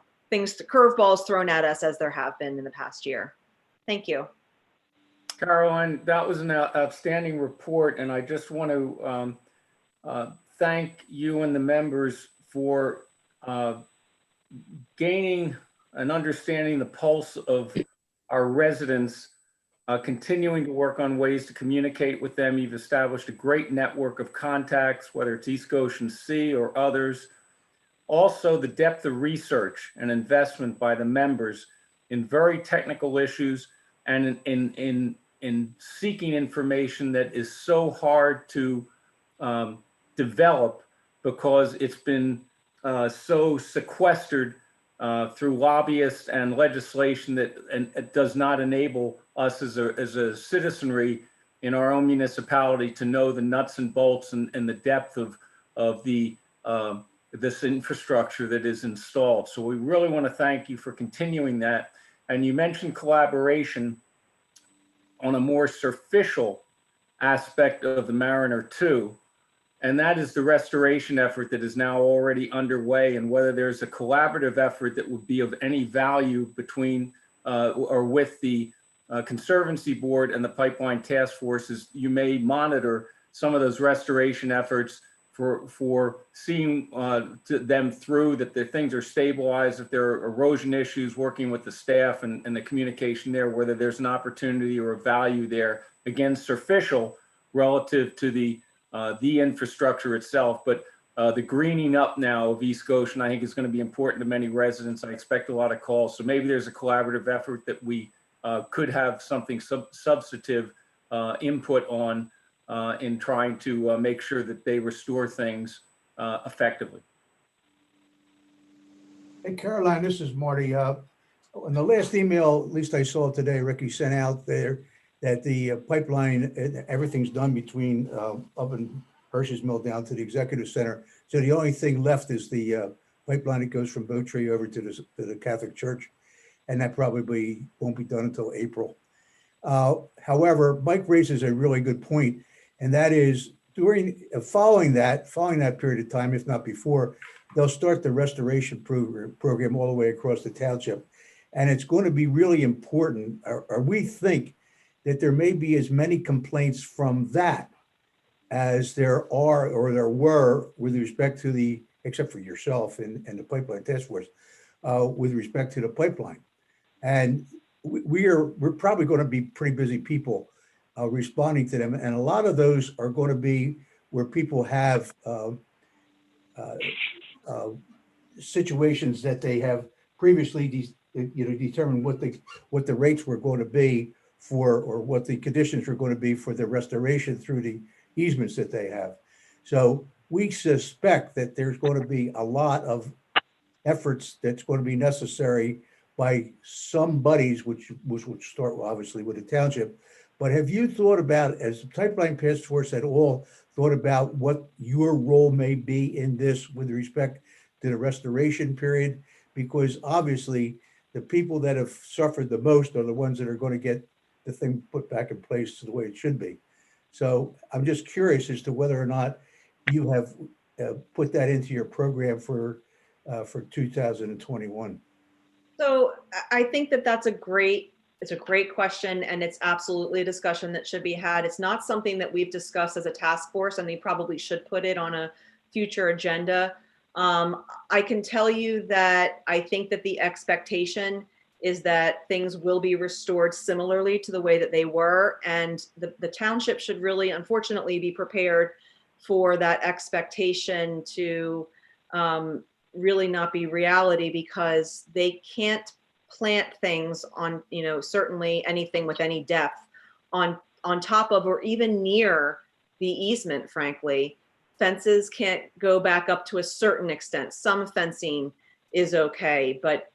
curveballs thrown at us, as there have been in the past year. Thank you. Caroline, that was an outstanding report, and I just want to thank you and the members for gaining and understanding the pulse of our residents, continuing to work on ways to communicate with them. You've established a great network of contacts, whether it's East Goshen Sea or others. Also, the depth of research and investment by the members in very technical issues and in seeking information that is so hard to develop, because it's been so sequestered through lobbyists and legislation that it does not enable us as a citizenry in our own municipality to know the nuts and bolts and the depth of this infrastructure that is installed. So we really want to thank you for continuing that. And you mentioned collaboration on a more superficial aspect of the Mariner 2, and that is the restoration effort that is now already underway, and whether there's a collaborative effort that would be of any value between or with the Conservancy Board and the Pipeline Task Forces. You may monitor some of those restoration efforts for seeing them through, that the things are stabilized, if there are erosion issues, working with the staff and the communication there, whether there's an opportunity or a value there, again, superficial relative to the infrastructure itself. But the greening up now of East Goshen, I think, is going to be important to many residents. I expect a lot of calls. So maybe there's a collaborative effort that we could have something substantive input on in trying to make sure that they restore things effectively. Hey, Caroline, this is Marty. In the last email, at least I saw today, Ricky sent out there that the pipeline, everything's done between up in Hershey's Mill down to the Executive Center. So the only thing left is the pipeline that goes from Bow Tree over to the Catholic Church. And that probably won't be done until April. However, Mike raises a really good point, and that is following that period of time, if not before, they'll start the restoration program all the way across the township. And it's going to be really important, or we think that there may be as many complaints from that as there are or there were with respect to except for yourself and the Pipeline Task Force, with respect to the pipeline. And we're probably going to be pretty busy people responding to them. And a lot of those are going to be where people have situations that they have previously determined what the rates were going to be for, or what the conditions were going to be for the restoration through the easements that they have. So we suspect that there's going to be a lot of efforts that's going to be necessary by some bodies, which would start obviously with the township. But have you thought about, as the Pipeline Task Force at all, thought about what your role may be in this with respect to the restoration period? Because obviously the people that have suffered the most are the ones that are going to get the thing put back in place the way it should be. So I'm just curious as to whether or not you have put that into your program for 2021. So I think that it's a great question, and it's absolutely a discussion that should be had. It's not something that we've discussed as a task force, and we probably should put it on a future agenda. I can tell you that I think that the expectation is that things will be restored similarly to the way that they were, and the township should really, unfortunately, be prepared for that expectation to really not be reality, because they can't plant things on, certainly anything with any depth on top of or even near the easement, frankly. Fences can't go back up to a certain extent. Some fencing is okay, but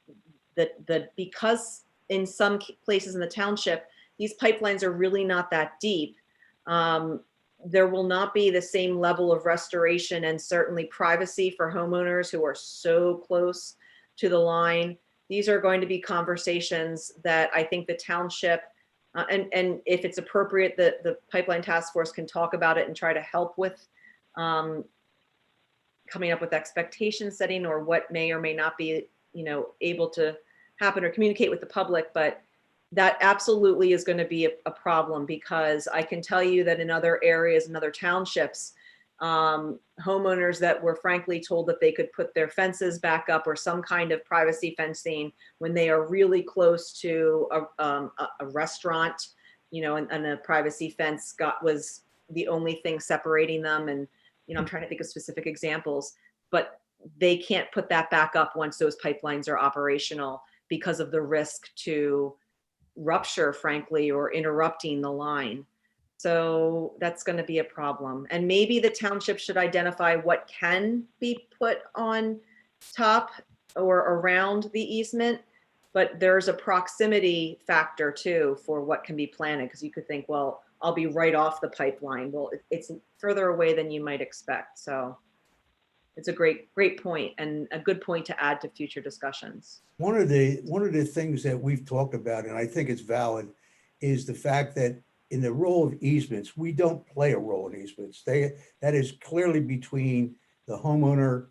because in some places in the township, these pipelines are really not that deep. There will not be the same level of restoration and certainly privacy for homeowners who are so close to the line. These are going to be conversations that I think the township, and if it's appropriate, the Pipeline Task Force can talk about it and try to help with coming up with expectation setting, or what may or may not be, able to happen or communicate with the public. But that absolutely is going to be a problem, because I can tell you that in other areas and other townships, homeowners that were frankly told that they could put their fences back up or some kind of privacy fencing when they are really close to a restaurant, and a privacy fence was the only thing separating them. And, I'm trying to think of specific examples, but they can't put that back up once those pipelines are operational because of the risk to rupture, frankly, or interrupting the line. So that's going to be a problem. And maybe the township should identify what can be put on top or around the easement, but there's a proximity factor too for what can be planted, because you could think, well, I'll be right off the pipeline. Well, it's further away than you might expect. So it's a great point, and a good point to add to future discussions. One of the things that we've talked about, and I think it's valid, is the fact that in the role of easements, we don't play a role in easements. That is clearly between the homeowner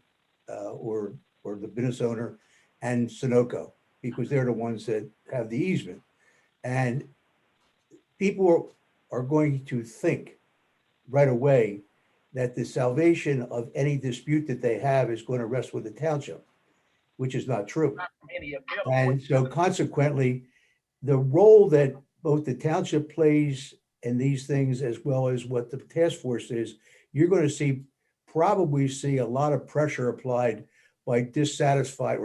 or the business owner and Sunoco, because they're the ones that have the easement. And people are going to think right away that the salvation of any dispute that they have is going to rest with the township, which is not true. And so consequently, the role that both the township plays in these things, as well as what the task force is, you're going to probably see a lot of pressure applied by dissatisfied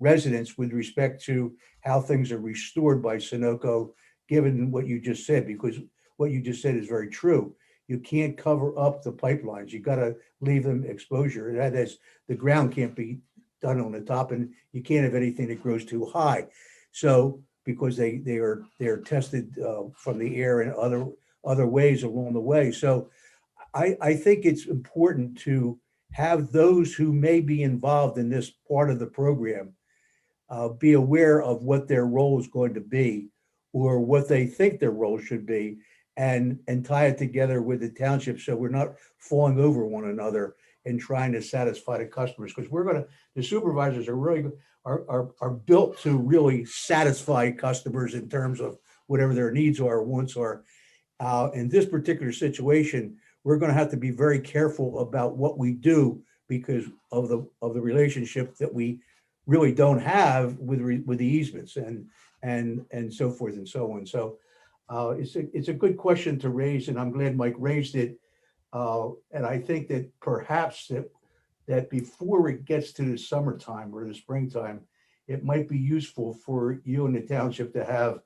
residents with respect to how things are restored by Sunoco, given what you just said, because what you just said is very true. You can't cover up the pipelines. You got to leave them exposure. That is, the ground can't be done on the top, and you can't have anything that grows too high. So because they're tested from the air and other ways along the way. So I think it's important to have those who may be involved in this part of the program be aware of what their role is going to be, or what they think their role should be, and tie it together with the township, so we're not falling over one another and trying to satisfy the customers, because the supervisors are really are built to really satisfy customers in terms of whatever their needs are, wants are. In this particular situation, we're going to have to be very careful about what we do, because of the relationship that we really don't have with the easements and so forth and so on. So it's a good question to raise, and I'm glad Mike raised it. And I think that perhaps that before it gets to the summertime or the springtime, it might be useful for you and the township to have,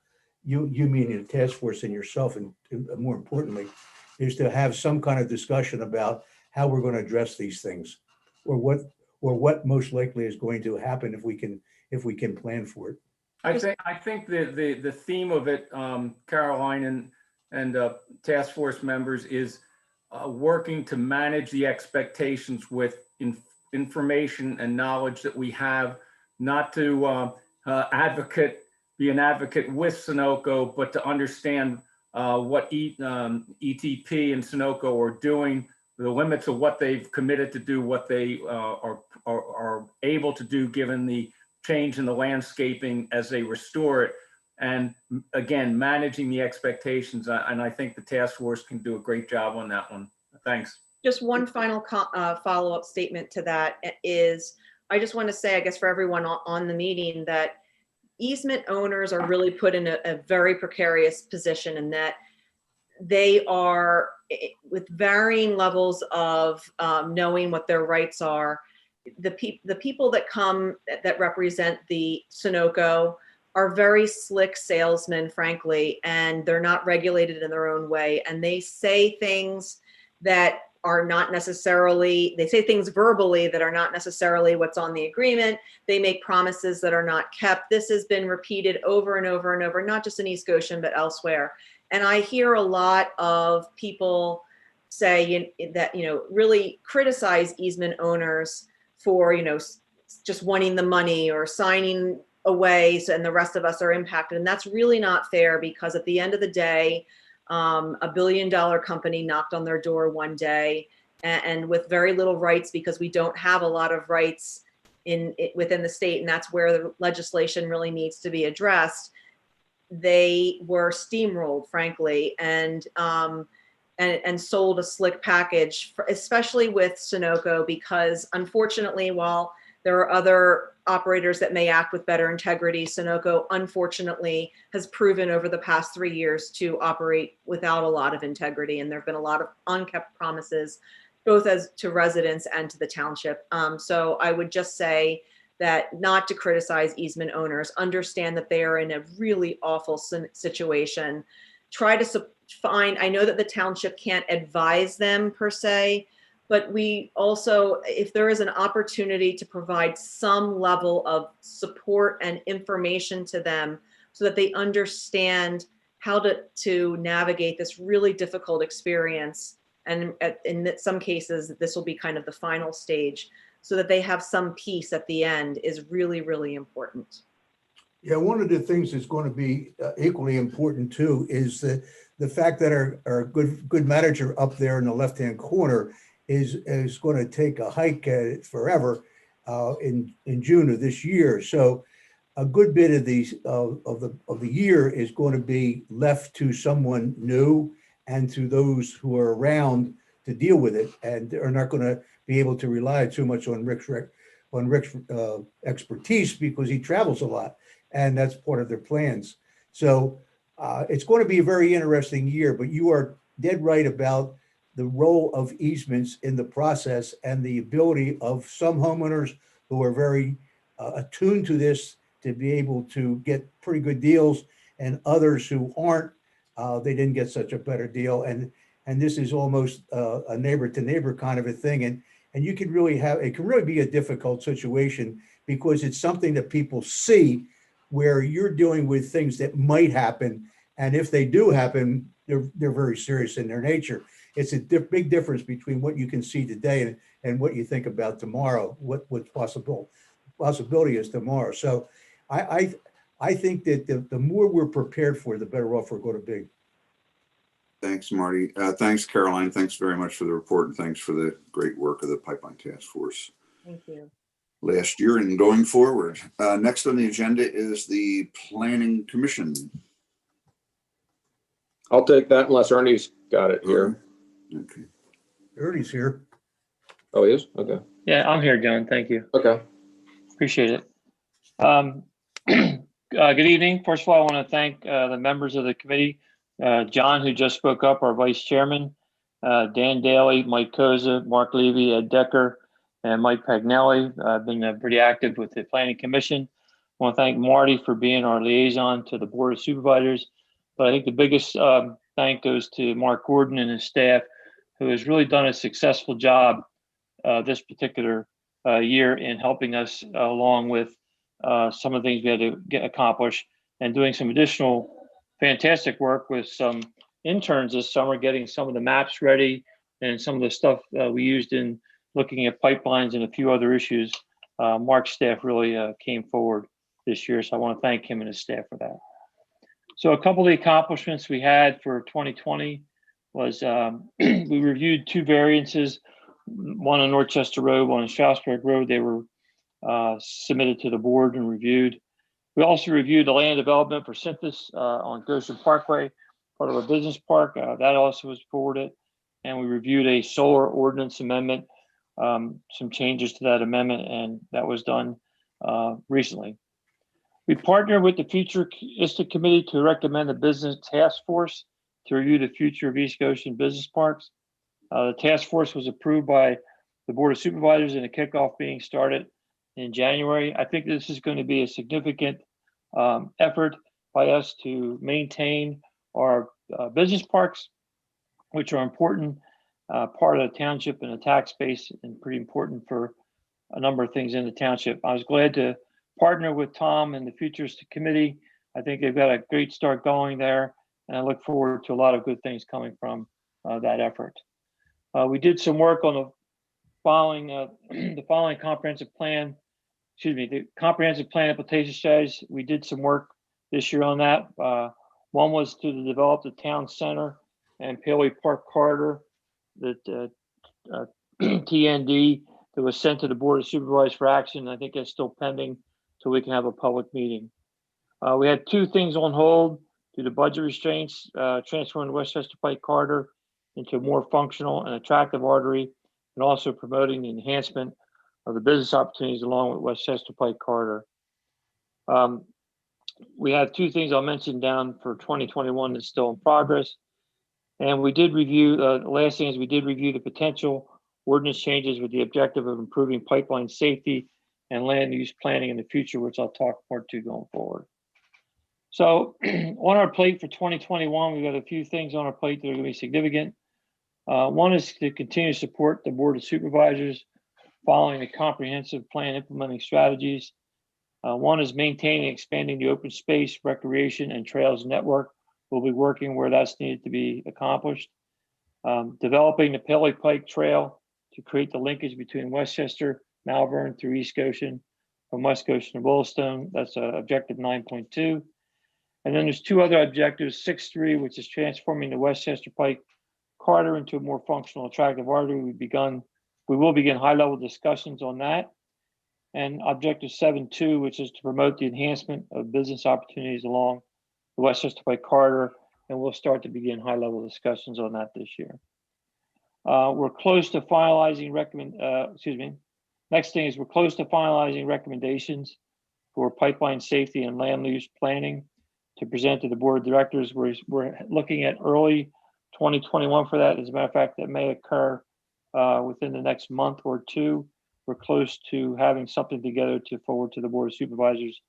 you meaning the task force and yourself, and more importantly, is to have some kind of discussion about how we're going to address these things, or what most likely is going to happen if we can plan for it. I think the theme of it, Caroline and task force members, is working to manage the expectations with information and knowledge that we have, not to be an advocate with Sunoco, but to understand what ETP and Sunoco are doing, the limits of what they've committed to do, what they are able to do given the change in the landscaping as they restore it. And again, managing the expectations. And I think the task force can do a great job on that one. Thanks. Just one final follow-up statement to that is, I just want to say, I guess for everyone on the meeting, that easement owners are really put in a very precarious position, in that they are, with varying levels of knowing what their rights are. The people that come that represent the Sunoco are very slick salesmen, frankly, and they're not regulated in their own way. And they say things that are not necessarily, they say things verbally that are not necessarily what's on the agreement. They make promises that are not kept. This has been repeated over and over and over, not just in East Goshen, but elsewhere. And I hear a lot of people say that, really criticize easement owners for, just wanting the money or signing away, and the rest of us are impacted. And that's really not fair, because at the end of the day, a billion-dollar company knocked on their door one day, and with very little rights, because we don't have a lot of rights within the state, and that's where the legislation really needs to be addressed. They were steamrolled, frankly, and sold a slick package, especially with Sunoco, because unfortunately, while there are other operators that may act with better integrity, Sunoco, unfortunately, has proven over the past 3 years to operate without a lot of integrity. And there have been a lot of unkept promises, both as to residents and to the township. So I would just say that, not to criticize easement owners, understand that they are in a really awful situation. Try to find, I know that the township can't advise them per se, but we also, if there is an opportunity to provide some level of support and information to them so that they understand how to navigate this really difficult experience. And in some cases, this will be kind of the final stage, so that they have some peace at the end, is really, really important. Yeah, one of the things that's going to be equally important too is the fact that our good manager up there in the left-hand corner is going to take a hike forever in June of this year. So a good bit of the year is going to be left to someone new and to those who are around to deal with it, and are not going to be able to rely too much on Rick's expertise, because he travels a lot, and that's part of their plans. So it's going to be a very interesting year, but you are dead right about the role of easements in the process, and the ability of some homeowners who are very attuned to this to be able to get pretty good deals, and others who aren't, they didn't get such a better deal. And this is almost a neighbor to neighbor kind of a thing. And you can really it can really be a difficult situation, because it's something that people see, where you're dealing with things that might happen. And if they do happen, they're very serious in their nature. It's a big difference between what you can see today and what you think about tomorrow, what possibility is tomorrow. So I think that the more we're prepared for, the better off we're going to be. Thanks, Marty. Thanks, Caroline. Thanks very much for the report, and thanks for the great work of the Pipeline Task Force Thank you. last year and going forward. Next on the agenda is the Planning Commission. I'll take that unless Ernie's got it here. Okay. Ernie's here. Oh, he is? Okay. Yeah, I'm here, John. Thank you. Okay. Appreciate it. Good evening. First of all, I want to thank the members of the committee, John, who just spoke up, our vice chairman, Dan Daly, Mike Koza, Mark Levy, Ed Decker, and Mike Pagnelli. I've been pretty active with the Planning Commission. I want to thank Marty for being our liaison to the Board of Supervisors. But I think the biggest thank goes to Mark Gordon and his staff, who has really done a successful job this particular year in helping us along with some of the things we had to get accomplished, and doing some additional fantastic work with some interns this summer, getting some of the maps ready and some of the stuff we used in looking at pipelines and a few other issues. Mark's staff really came forward this year, so I want to thank him and his staff for that. So a couple of the accomplishments we had for 2020 was we reviewed 2 variances, one on Norchester Road, one on Strasburg Road. They were submitted to the board and reviewed. We also reviewed the land development for Synthesis on Goshen Parkway, part of our business park. That also was forwarded. And we reviewed a solar ordinance amendment, some changes to that amendment, and that was done recently. We partnered with the Futurist Committee to recommend the business task force to review the future of East Goshen business parks. The task force was approved by the Board of Supervisors and a kickoff being started in January. I think this is going to be a significant effort by us to maintain our business parks, which are important part of the township and the tax base, and pretty important for a number of things in the township. I was glad to partner with Tom and the Futurist Committee. I think they've got a great start going there, and I look forward to a lot of good things coming from that effort. We did some work on the following comprehensive plan, the comprehensive plan implementation strategies. We did some work this year on that. One was to develop the town center and Paley Park corridor that TND that was sent to the Board of Supervisors for action. I think that's still pending so we can have a public meeting. We had two things on hold due to budget restraints, transferring the Westchester Pike corridor into a more functional and attractive artery, and also promoting the enhancement of the business opportunities along with Westchester Pike corridor. We have two things I'll mention down for 2021 that's still in progress. And we did review, the last thing is we did review the potential ordinance changes with the objective of improving pipeline safety and land use planning in the future, which I'll talk more to going forward. So on our plate for 2021, we've got a few things on our plate that are going to be significant. One is to continue to support the Board of Supervisors following the comprehensive plan implementing strategies. One is maintaining and expanding the open space, recreation, and trails network. We'll be working where that's needed to be accomplished. Developing the Paley Pike Trail to create the linkage between Westchester, Malvern through East Goshen, from West Goshen to Willowstone. That's objective 9.2. And then there's two other objectives, 6.3, which is transforming the Westchester Pike corridor into a more functional, attractive artery. We will begin high-level discussions on that. And objective 7.2, which is to promote the enhancement of business opportunities along the Westchester Pike corridor, and we'll start to begin high-level discussions on that this year. We're close to finalizing Next thing is we're close to finalizing recommendations for pipeline safety and land use planning to present to the Board of Directors. We're looking at early 2021 for that. As a matter of fact, that may occur within the next month or two. We're close to having something together to forward to the Board of Supervisors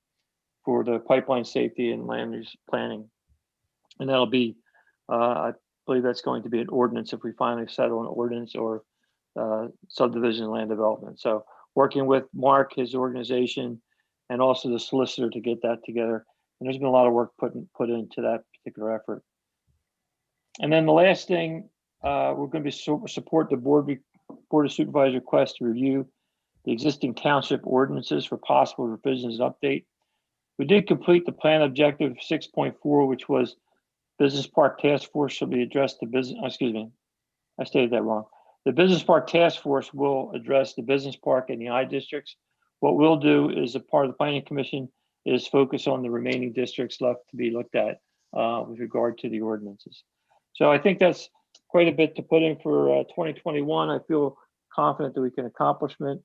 for the pipeline safety and land use planning. And that'll be, I believe that's going to be an ordinance if we finally settle an ordinance or subdivision land development. So working with Mark, his organization, and also the solicitor to get that together. And there's been a lot of work put into that particular effort. And then the last thing, we're going to be support the Board of Supervisors request to review the existing township ordinances for possible revisions and update. We did complete the plan objective 6.4, which was Business Park Task Force shall be addressed to business, excuse me, I stated that wrong. The Business Park Task Force will address the business park and the I districts. What we'll do is a part of the Planning Commission is focus on the remaining districts left to be looked at with regard to the ordinances. So I think that's quite a bit to put in for 2021. I feel confident that we can accomplish it.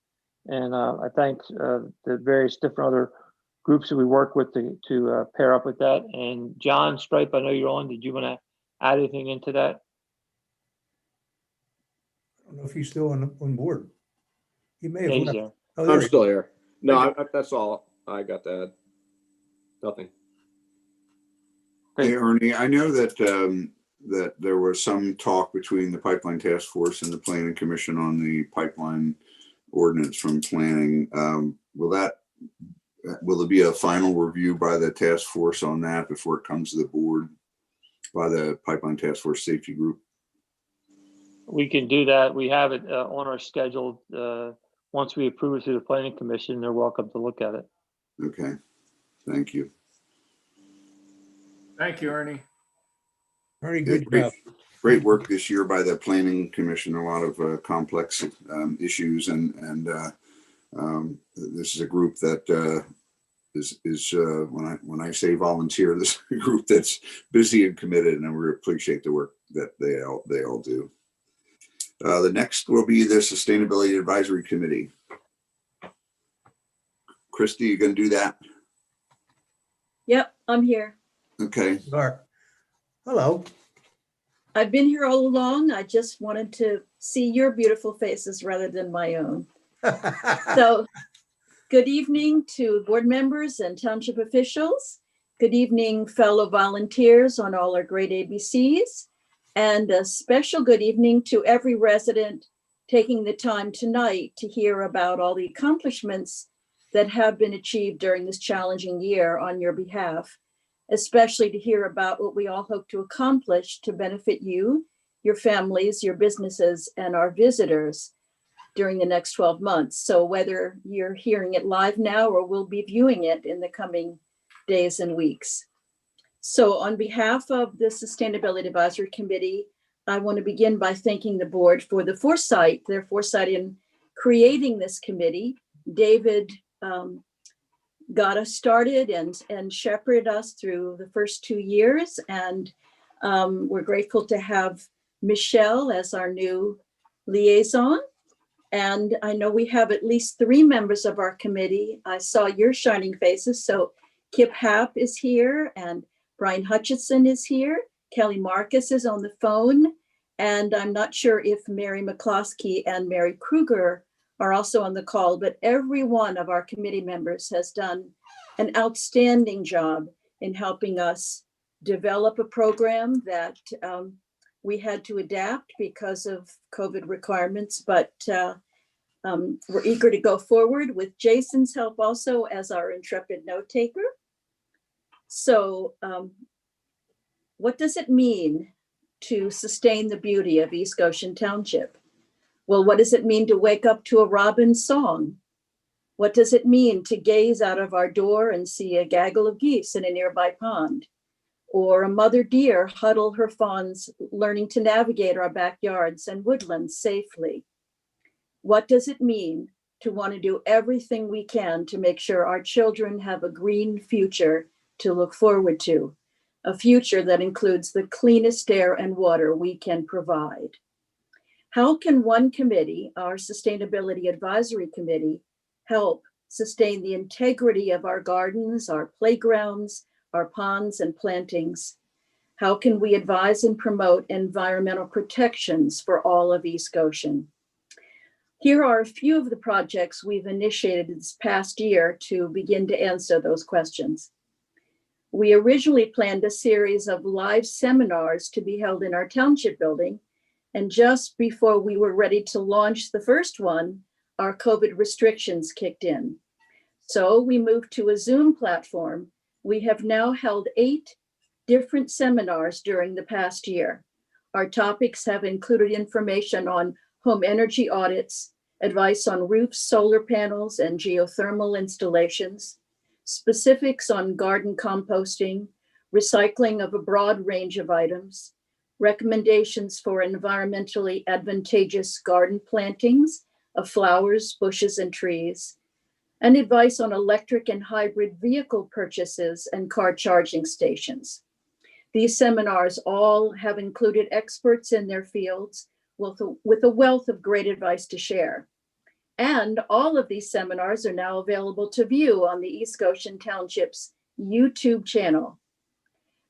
And I thank the various different other groups that we work with to pair up with that. And John Stripe, I know you're on. Did you want to add anything into that? I don't know if he's still on board. He may have Yeah, he's left. there. Oh, there I'm he- still here. No, that's all I got to add. Nothing. Hey, Ernie, I know that that there was some talk between the Pipeline Task Force and the Planning Commission on the pipeline ordinance from planning. Will there be a final review by the task force on that before it comes to the board by the Pipeline Task Force Safety Group? We can do that. We have it on our schedule. Once we approve it through the Planning Commission, they're welcome to look at it. Okay, thank you. Thank you, Ernie. Very Yeah, good job. great work this year by the Planning Commission. A lot of complex issues, and This is a group that is when I say volunteer, this is a group that's busy and committed, and we appreciate the work that they all do. The next will be the Sustainability Advisory Committee. Christy, you going to do that? Yep, I'm here. Okay. Hello. I've been here all along. I just wanted to see your beautiful faces rather than my own. So, good evening to board members and township officials. Good evening, fellow volunteers on all our great ABCs. And a special good evening to every resident taking the time tonight to hear about all the accomplishments that have been achieved during this challenging year on your behalf, especially to hear about what we all hope to accomplish to benefit you, your families, your businesses, and our visitors during the next 12 months. So whether you're hearing it live now or will be viewing it in the coming days and weeks. So on behalf of the Sustainability Advisory Committee, I want to begin by thanking the board for their foresight in creating this committee. David got us started and shepherded us through the first 2 years. And we're grateful to have Michelle as our new liaison. And I know we have at least 3 members of our committee. I saw your shining faces. So Kip Happ is here and Brian Hutchinson is here. Kelly Marcus is on the phone. And I'm not sure if Mary McCloskey and Mary Kruger are also on the call, but every one of our committee members has done an outstanding job in helping us develop a program that we had to adapt because of COVID requirements, but we're eager to go forward with Jason's help also as our intrepid note taker. So what does it mean to sustain the beauty of East Goshen Township? Well, what does it mean to wake up to a robin's song? What does it mean to gaze out of our door and see a gaggle of geese in a nearby pond? Or a mother deer huddle her fawns, learning to navigate our backyards and woodlands safely? What does it mean to want to do everything we can to make sure our children have a green future to look forward to? A future that includes the cleanest air and water we can provide. How can one committee, our Sustainability Advisory Committee, help sustain the integrity of our gardens, our playgrounds, our ponds and plantings? How can we advise and promote environmental protections for all of East Goshen? Here are a few of the projects we've initiated this past year to begin to answer those questions. We originally planned a series of live seminars to be held in our township building, and just before we were ready to launch the first one, our COVID restrictions kicked in. So we moved to a Zoom platform. We have now held 8 different seminars during the past year. Our topics have included information on home energy audits, advice on roofs, solar panels, and geothermal installations, specifics on garden composting, recycling of a broad range of items, recommendations for environmentally advantageous garden plantings of flowers, bushes, and trees, and advice on electric and hybrid vehicle purchases and car charging stations. These seminars all have included experts in their fields with a wealth of great advice to share. And all of these seminars are now available to view on the East Goshen Township's YouTube channel.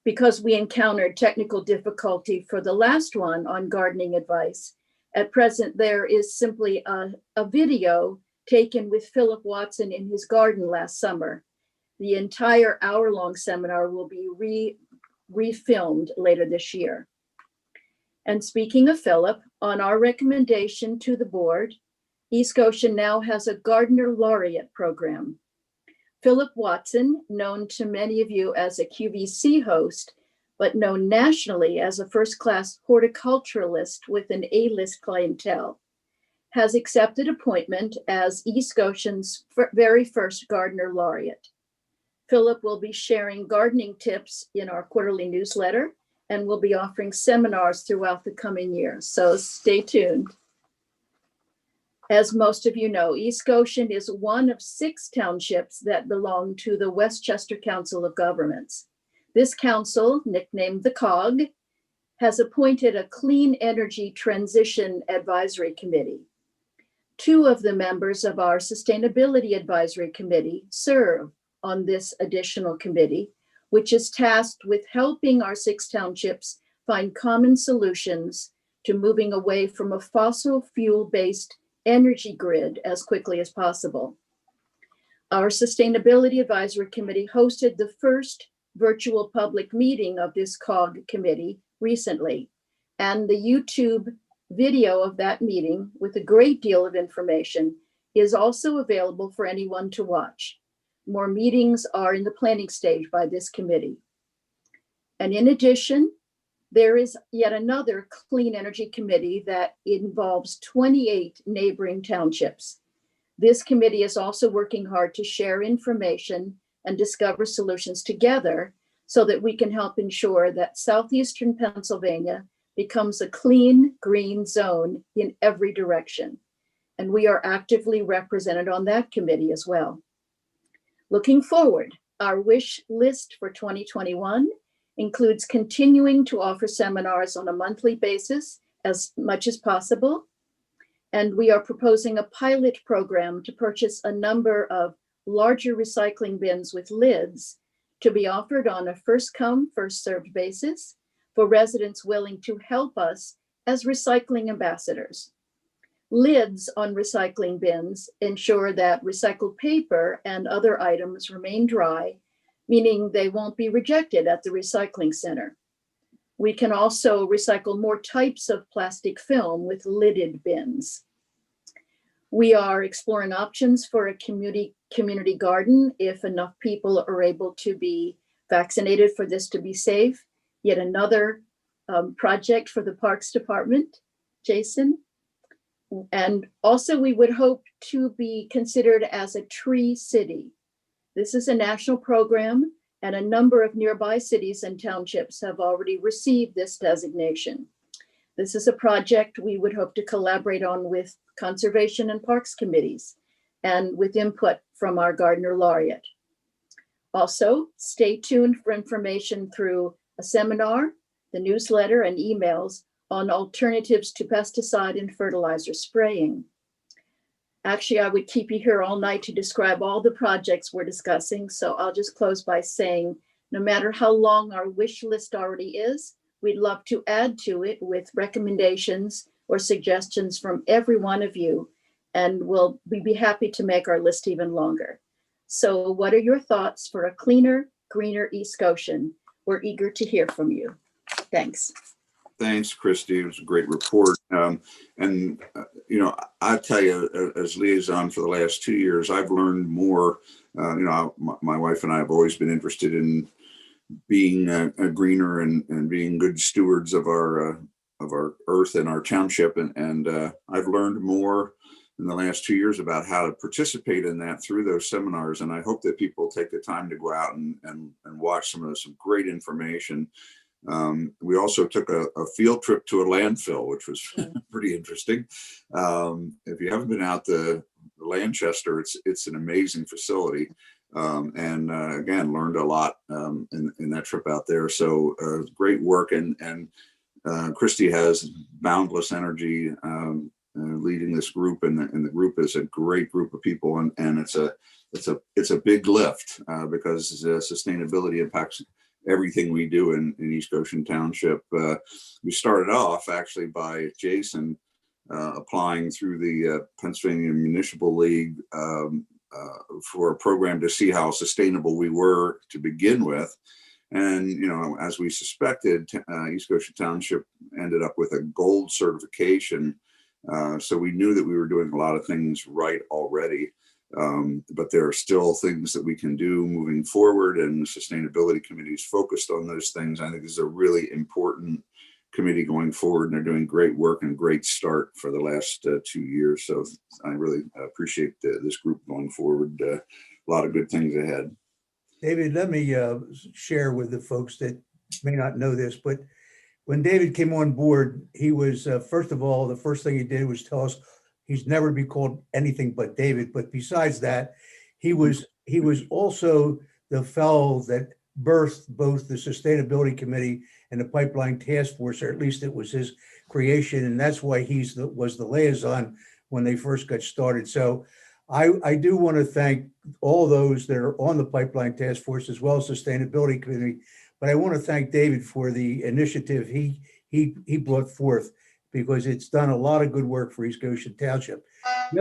Because we encountered technical difficulty for the last one on gardening advice, at present there is simply a video taken with Philip Watson in his garden last summer. The entire hour-long seminar will be refilmed later this year. And speaking of Philip, on our recommendation to the board, East Goshen now has a Gardener Laureate program. Philip Watson, known to many of you as a QVC host, but known nationally as a first-class horticulturalist with an A-list clientele, has accepted appointment as East Goshen's very first Gardener Laureate. Philip will be sharing gardening tips in our quarterly newsletter and will be offering seminars throughout the coming year, so stay tuned. As most of you know, East Goshen is one of 6 townships that belong to the Westchester Council of Governments. This council, nicknamed the COG, has appointed a Clean Energy Transition Advisory Committee. 2 of the members of our Sustainability Advisory Committee serve on this additional committee, which is tasked with helping our 6 townships find common solutions to moving away from a fossil fuel-based energy grid as quickly as possible. Our Sustainability Advisory Committee hosted the first virtual public meeting of this COG committee recently, and the YouTube video of that meeting with a great deal of information is also available for anyone to watch. More meetings are in the planning stage by this committee. And in addition, there is yet another clean energy committee that involves 28 neighboring townships. This committee is also working hard to share information and discover solutions together so that we can help ensure that southeastern Pennsylvania becomes a clean, green zone in every direction. And we are actively represented on that committee as well. Looking forward, our wish list for 2021 includes continuing to offer seminars on a monthly basis as much as possible. And we are proposing a pilot program to purchase a number of larger recycling bins with lids to be offered on a first come, first served basis for residents willing to help us as recycling ambassadors. Lids on recycling bins ensure that recycled paper and other items remain dry, meaning they won't be rejected at the recycling center. We can also recycle more types of plastic film with lidded bins. We are exploring options for a community garden if enough people are able to be vaccinated for this to be safe. Yet another project for the Parks Department, Jason. And also we would hope to be considered as a tree city. This is a national program and a number of nearby cities and townships have already received this designation. This is a project we would hope to collaborate on with Conservation and Parks committees and with input from our Gardner Laureate. Also, stay tuned for information through a seminar, the newsletter, and emails on alternatives to pesticide and fertilizer spraying. Actually, I would keep you here all night to describe all the projects we're discussing, so I'll just close by saying, no matter how long our wish list already is, we'd love to add to it with recommendations or suggestions from every one of you, and we'd be happy to make our list even longer. So what are your thoughts for a cleaner, greener East Goshen? We're eager to hear from you. Thanks. Thanks, Christy. It was a great report. You know, I tell you, as liaison for the last 2 years, I've learned more. You know, my wife and I have always been interested in being a greener and being good stewards of our earth and our township. And I've learned more in the last 2 years about how to participate in that through those seminars. And I hope that people take the time to go out and watch some great information. We also took a field trip to a landfill, which was pretty interesting. If you haven't been out to Lanchester, it's an amazing facility. Again, learned a lot in that trip out there. So great work. And Christy has boundless energy leading this group, and the group is a great group of people. And it's a big lift because sustainability impacts everything we do in East Goshen Township. We started off actually by Jason applying through the Pennsylvania Municipal League for a program to see how sustainable we were to begin with. And, you know, as we suspected, East Goshen Township ended up with a gold certification. So we knew that we were doing a lot of things right already. But there are still things that we can do moving forward, and the Sustainability Committee is focused on those things. I think this is a really important committee going forward, and they're doing great work and great start for the last 2 years. So I really appreciate this group going forward. A lot of good things ahead. David, let me share with the folks that may not know this, but when David came on board, he was, first of all, the first thing he did was tell us He's never been called anything but David. But besides that, he was also the fellow that birthed both the Sustainability Committee and the Pipeline Task Force, or at least it was his creation, and that's why was the liaison when they first got started. So I do want to thank all those that are on the Pipeline Task Force as well as Sustainability Committee, but I want to thank David for the initiative he brought forth, because it's done a lot of good work for East Goshen Township. The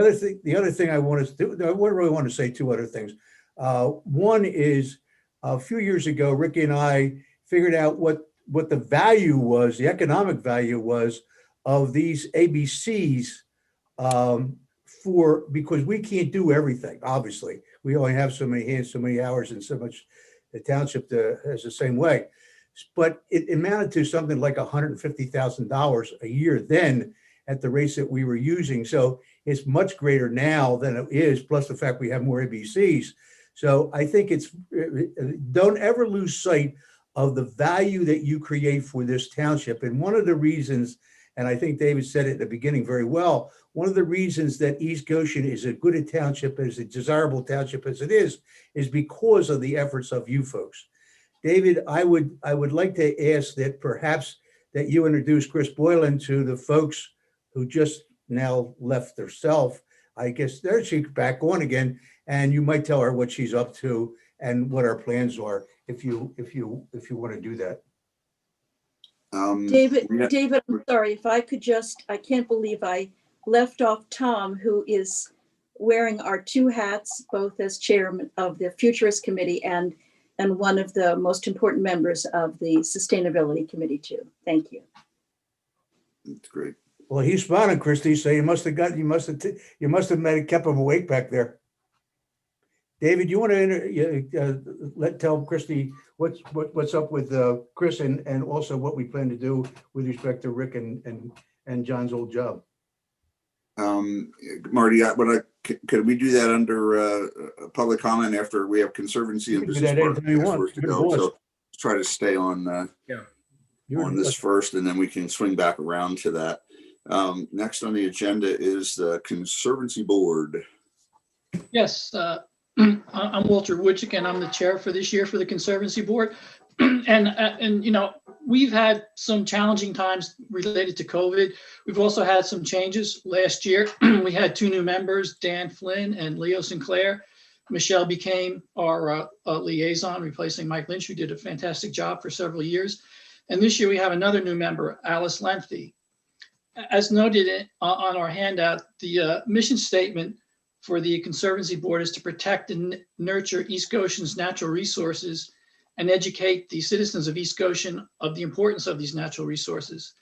other thing I want to do, I really want to say two other things. One is a few years ago, Ricky and I figured out what the value was, the economic value was of these ABCs, because we can't do everything. Obviously, we only have so many hands, so many hours, and so much. The township has the same way, but it amounted to something like $150,000 a year then at the rates that we were using. So it's much greater now than it is, plus the fact we have more ABCs. So I think don't ever lose sight of the value that you create for this township. And one of the reasons, and I think David said it at the beginning very well, one of the reasons that East Goshen is as good a township, as a desirable township as it is because of the efforts of you folks. David, I would like to ask that perhaps that you introduce Chris Boylan to the folks who just now left themselves. I guess there she's back on again, and you might tell her what she's up to and what our plans are, if you want to do that. David, I'm sorry, if I could I can't believe I left off Tom, who is wearing our two hats, both as chairman of the Futurist Committee and one of the most important members of the Sustainability Committee too. Thank you. That's great. Well, he's smiling, Christy, so you must have kept him awake back there. David, you want to tell Christy what's up with Chris and also what we plan to do with respect to Rick and John's old job? Marty, could we do that under public comment after we have Conservancy and Business Park to go? So let's try to stay on on this first, and then we can swing back around to that. Next on the agenda is the Conservancy Board. Yes, I'm Walter Wojcik, and I'm the chair for this year for the Conservancy Board. And you know, we've had some challenging times related to COVID. We've also had some changes. Last year, we had two new members, Dan Flynn and Leo Sinclair. Michelle became our liaison, replacing Mike Lynch, who did a fantastic job for several years. And this year we have another new member, Alice Lempty. As noted on our handout, the mission statement for the Conservancy Board is to protect and nurture East Goshen's natural resources and educate the citizens of East Goshen of the importance of these natural resources.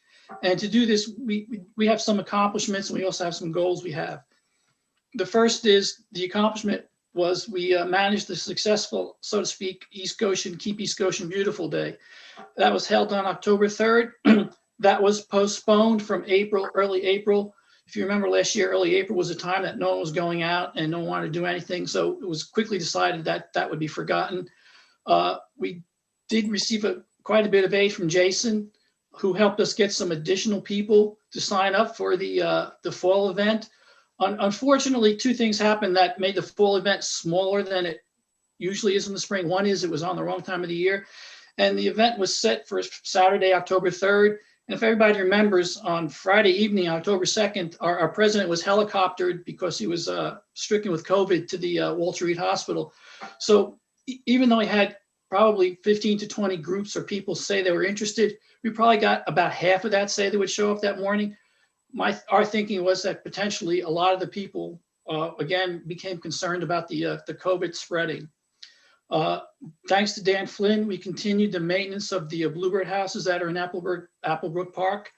And to do this, we have some accomplishments, and we also have some goals we have. The first is the accomplishment was we managed the successful, so to speak, East Goshen, Keep East Goshen Beautiful Day. That was held on October 3rd. That was postponed from early April. If you remember last year, early April was a time that no one was going out and no one wanted to do anything. So it was quickly decided that that would be forgotten. We did receive quite a bit of aid from Jason, who helped us get some additional people to sign up for the fall event. Unfortunately, two things happened that made the fall event smaller than it usually is in the spring. One is it was on the wrong time of the year, and the event was set for Saturday, October 3rd. And if everybody remembers, on Friday evening, October 2nd, our president was helicoptered because he was stricken with COVID to the Walter Reed Hospital. So even though he had probably 15 to 20 groups or people say they were interested, we probably got about half of that say they would show up that morning. Our thinking was that potentially a lot of the people, again, became concerned about the COVID spreading. Thanks to Dan Flynn, we continued the maintenance of the Bluebird houses that are in Applebrook Park.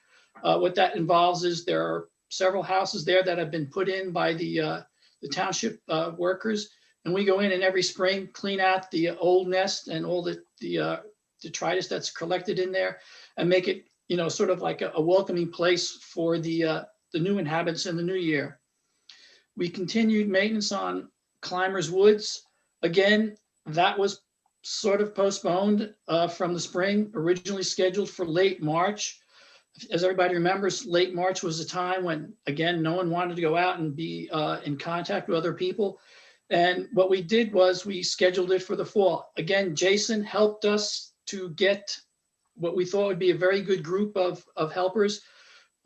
What that involves is there are several houses there that have been put in by the township workers, and we go in and every spring clean out the old nest and all the detritus that's collected in there, and make it, you know, sort of like a welcoming place for the new inhabitants in the new year. We continued maintenance on Climbers Woods. Again, that was sort of postponed from the spring, originally scheduled for late March. as everybody remembers, late March was a time when, again, no one wanted to go out and be in contact with other people. And what we did was we scheduled it for the fall. Again, Jason helped us to get what we thought would be a very good group of helpers.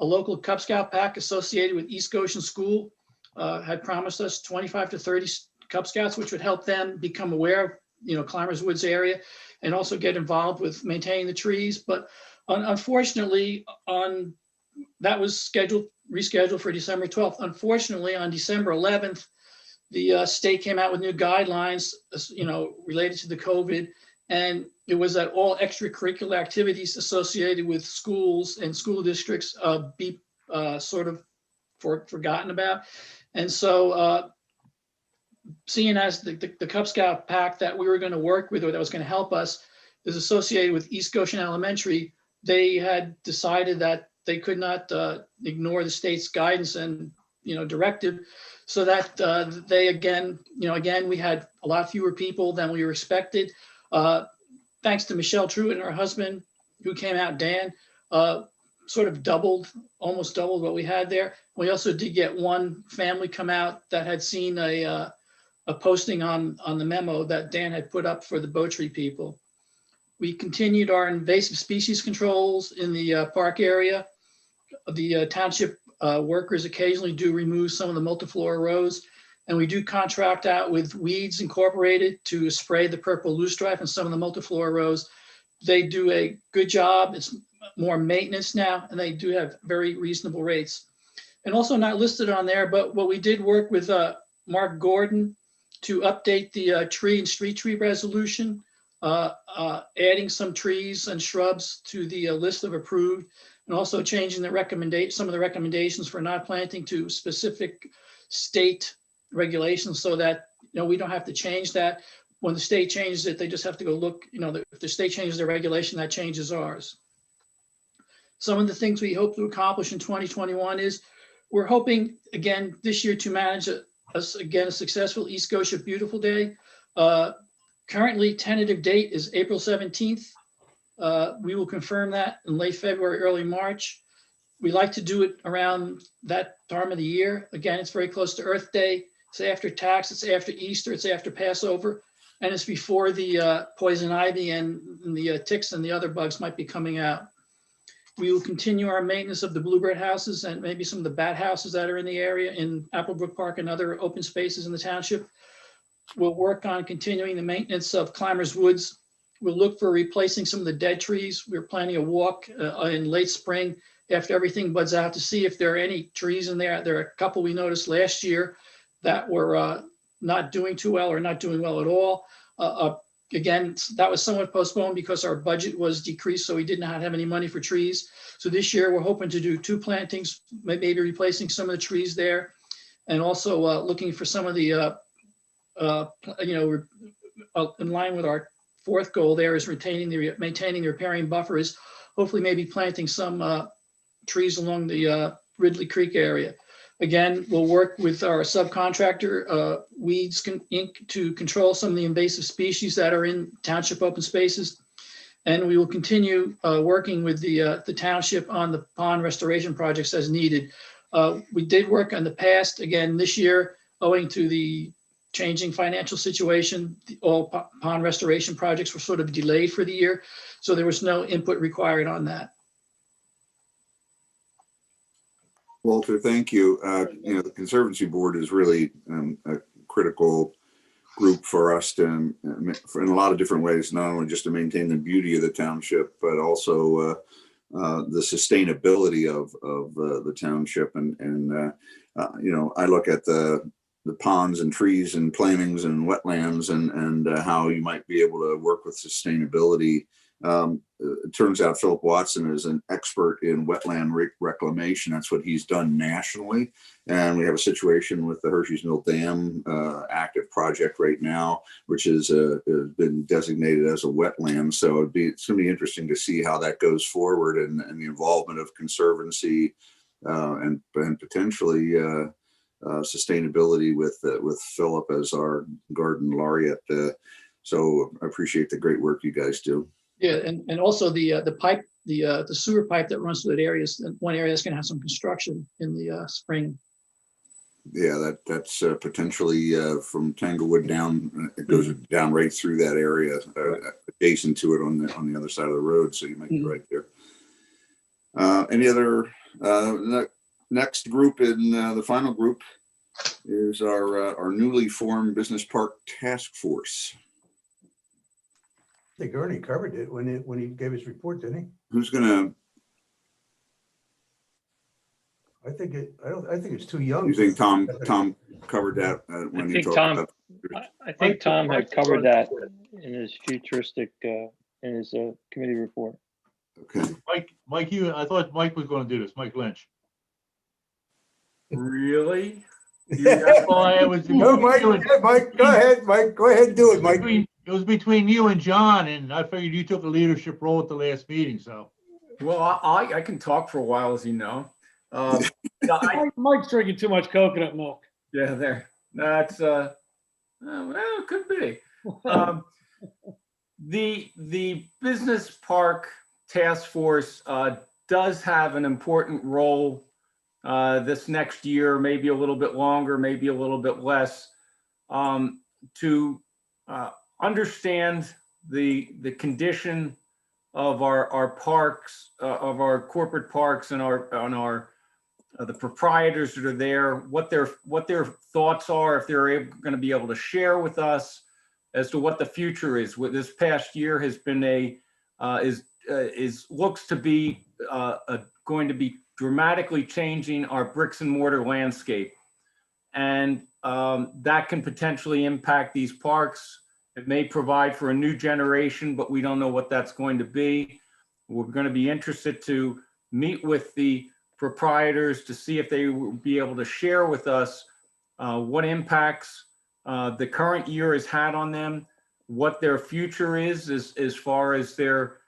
A local Cub Scout pack associated with East Goshen School had promised us 25 to 30 Cub Scouts, which would help them become aware of, Climbers Woods area and also get involved with maintaining the trees. But unfortunately, that was rescheduled for December 12th. Unfortunately, on December 11th, the state came out with new guidelines, related to the COVID, and it was that all extracurricular activities associated with schools and school districts be sort of forgotten about. And so seeing as the Cub Scout pack that we were going to work with, or that was going to help us, is associated with East Goshen Elementary, they had decided that they could not ignore the state's guidance and directive, so that they again we had a lot fewer people than we were expected. Thanks to Michelle Truitt and her husband, who came out, Dan, sort of almost doubled what we had there. We also did get one family come out that had seen a posting on the memo that Dan had put up for the bow tree people. We continued our invasive species controls in the park area. The township workers occasionally do remove some of the multiflora rows, and we do contract out with Weeds Incorporated to spray the purple loosestrife and some of the multiflora rows. They do a good job. It's more maintenance now, and they do have very reasonable rates. And also not listed on there, but what we did work with Mark Gordon to update the tree and street tree resolution, adding some trees and shrubs to the list of approved, and also changing some of the recommendations for not planting to specific state regulations, so that we don't have to change that. When the state changes it, they just have to go look. If the state changes their regulation, that changes ours. Some of the things we hope to accomplish in 2021 is we're hoping again this year to manage a successful East Goshen Beautiful Day. Currently, tentative date is April 17th. We will confirm that in late February, early March. We like to do it around that time of the year. Again, it's very close to Earth Day. It's after tax, it's after Easter, it's after Passover, and it's before the poison ivy and the ticks and the other bugs might be coming out. We will continue our maintenance of the Bluebird houses and maybe some of the bat houses that are in the area in Applebrook Park and other open spaces in the township. We'll work on continuing the maintenance of Climbers Woods. We'll look for replacing some of the dead trees. We're planning a walk in late spring after everything buds out to see if there are any trees in there. There are a couple we noticed last year that were not doing too well or not doing well at all. Again, that was somewhat postponed because our budget was decreased, so we did not have any money for trees. So this year we're hoping to do 2 plantings, maybe replacing some of the trees there, and also looking for some of the, in line with our 4th goal there is maintaining the riparian buffers, hopefully maybe planting some trees along the Ridley Creek area. Again, we'll work with our subcontractor, Weeds Inc., to control some of the invasive species that are in township open spaces. And we will continue working with the township on the pond restoration projects as needed. We did work in the past. Again, this year, owing to the changing financial situation, all pond restoration projects were sort of delayed for the year. So there was no input required on that. Walter, thank you. The Conservancy Board is really a critical group for us to, in a lot of different ways, not only just to maintain the beauty of the township, but also the sustainability of the township. And I look at the ponds and trees and plantings and wetlands and how you might be able to work with sustainability. It turns out Philip Watson is an expert in wetland reclamation. That's what he's done nationally. And we have a situation with the Hershey's Mill Dam active project right now, which has been designated as a wetland. So it's going to be interesting to see how that goes forward and the involvement of Conservancy and potentially sustainability with Philip as our garden laureate. So I appreciate the great work you guys do. Yeah, and also the Pike the sewer pipe that runs through that area is one area that's going to have some construction in the spring. Yeah, that's potentially from Tanglewood down. It goes down right through that area, adjacent to it on the other side of the road. So you might be right there. Any other next group in the final group is our newly formed business park task force. I think Ernie covered it when he gave his report, didn't he? Who's gonna? I think it's too young. You think Tom covered that when he talked about? I think Tom had covered that in his futuristic in his committee report. Okay. Mike, I thought Mike was going to do this. Mike Lynch. Really? Well, No, Mike, Mike, go ahead, Mike. Go ahead and do it, Mike. It was between you and John, and I figured you took a leadership role at the last meeting. So, well, I can talk for a while, as you know. Mike's drinking too much coconut milk. Yeah, there. That's well, it could be. The business park task force does have an important role this next year, maybe a little bit longer, maybe a little bit less, to understand the condition of our parks, of our corporate parks, and our the proprietors that are there, what their thoughts are, if they're going to be able to share with us as to what the future is. What this past year has been looks to be going to be dramatically changing our bricks and mortar landscape, and that can potentially impact these parks. It may provide for a new generation, but we don't know what that's going to be. We're going to be interested to meet with the proprietors to see if they will be able to share with us what impacts the current year has had on them, what their future is as far as their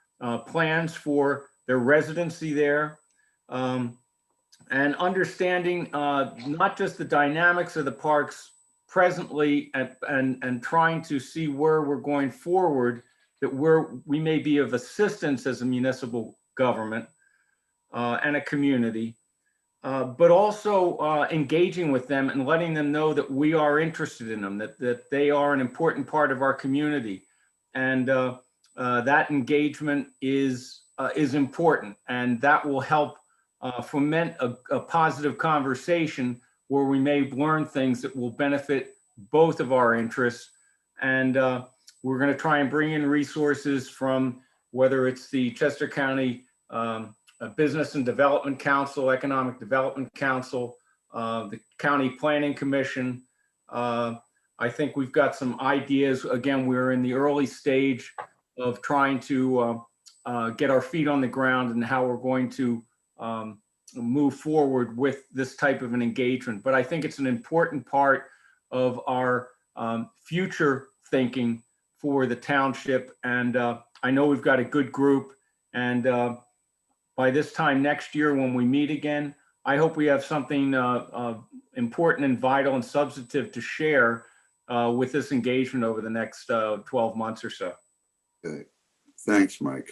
plans for their residency there, and understanding not just the dynamics of the parks presently and trying to see where we're going forward, that we may be of assistance as a municipal government and a community, but also engaging with them and letting them know that we are interested in them, that they are an important part of our community, and that engagement is important, and that will help foment a positive conversation where we may learn things that will benefit both of our interests. And we're going to try and bring in resources from whether it's the Chester County Business and Development Council, Economic Development Council, the County Planning Commission. I think we've got some ideas. Again, we're in the early stage of trying to get our feet on the ground and how we're going to move forward with this type of an engagement. But I think it's an important part of our future thinking for the township. And I know we've got a good group. And by this time next year, when we meet again, I hope we have something important and vital and substantive to share with this engagement over the next 12 months or so. Okay. Thanks, Mike.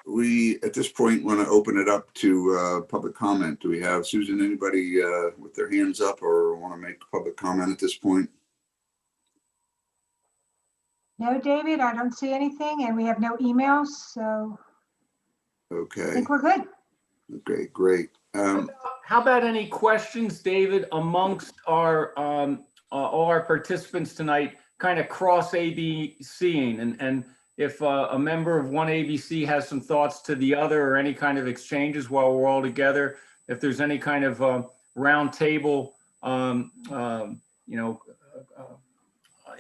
We, at this point, want to open it up to public comment. Do we have, Susan, anybody with their hands up or want to make public comment at this point? No, David, I don't see anything, and we have no emails, so Okay. I think we're good. Okay, great. How about any questions, David, amongst our all our participants tonight, kind of cross ABCing, and if a member of one ABC has some thoughts to the other or any kind of exchanges while we're all together, if there's any kind of round table,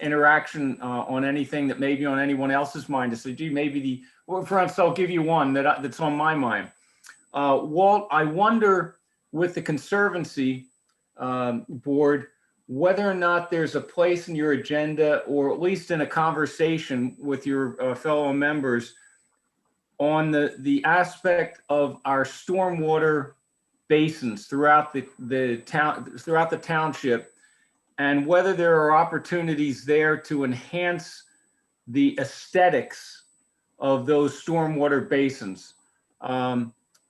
interaction on anything that may be on anyone else's mind to say, gee, maybe for instance, I'll give you one that's on my mind. Walt, I wonder with the Conservancy board, whether or not there's a place in your agenda, or at least in a conversation with your fellow members, on the aspect of our stormwater basins throughout the township, and whether there are opportunities there to enhance the aesthetics of those stormwater basins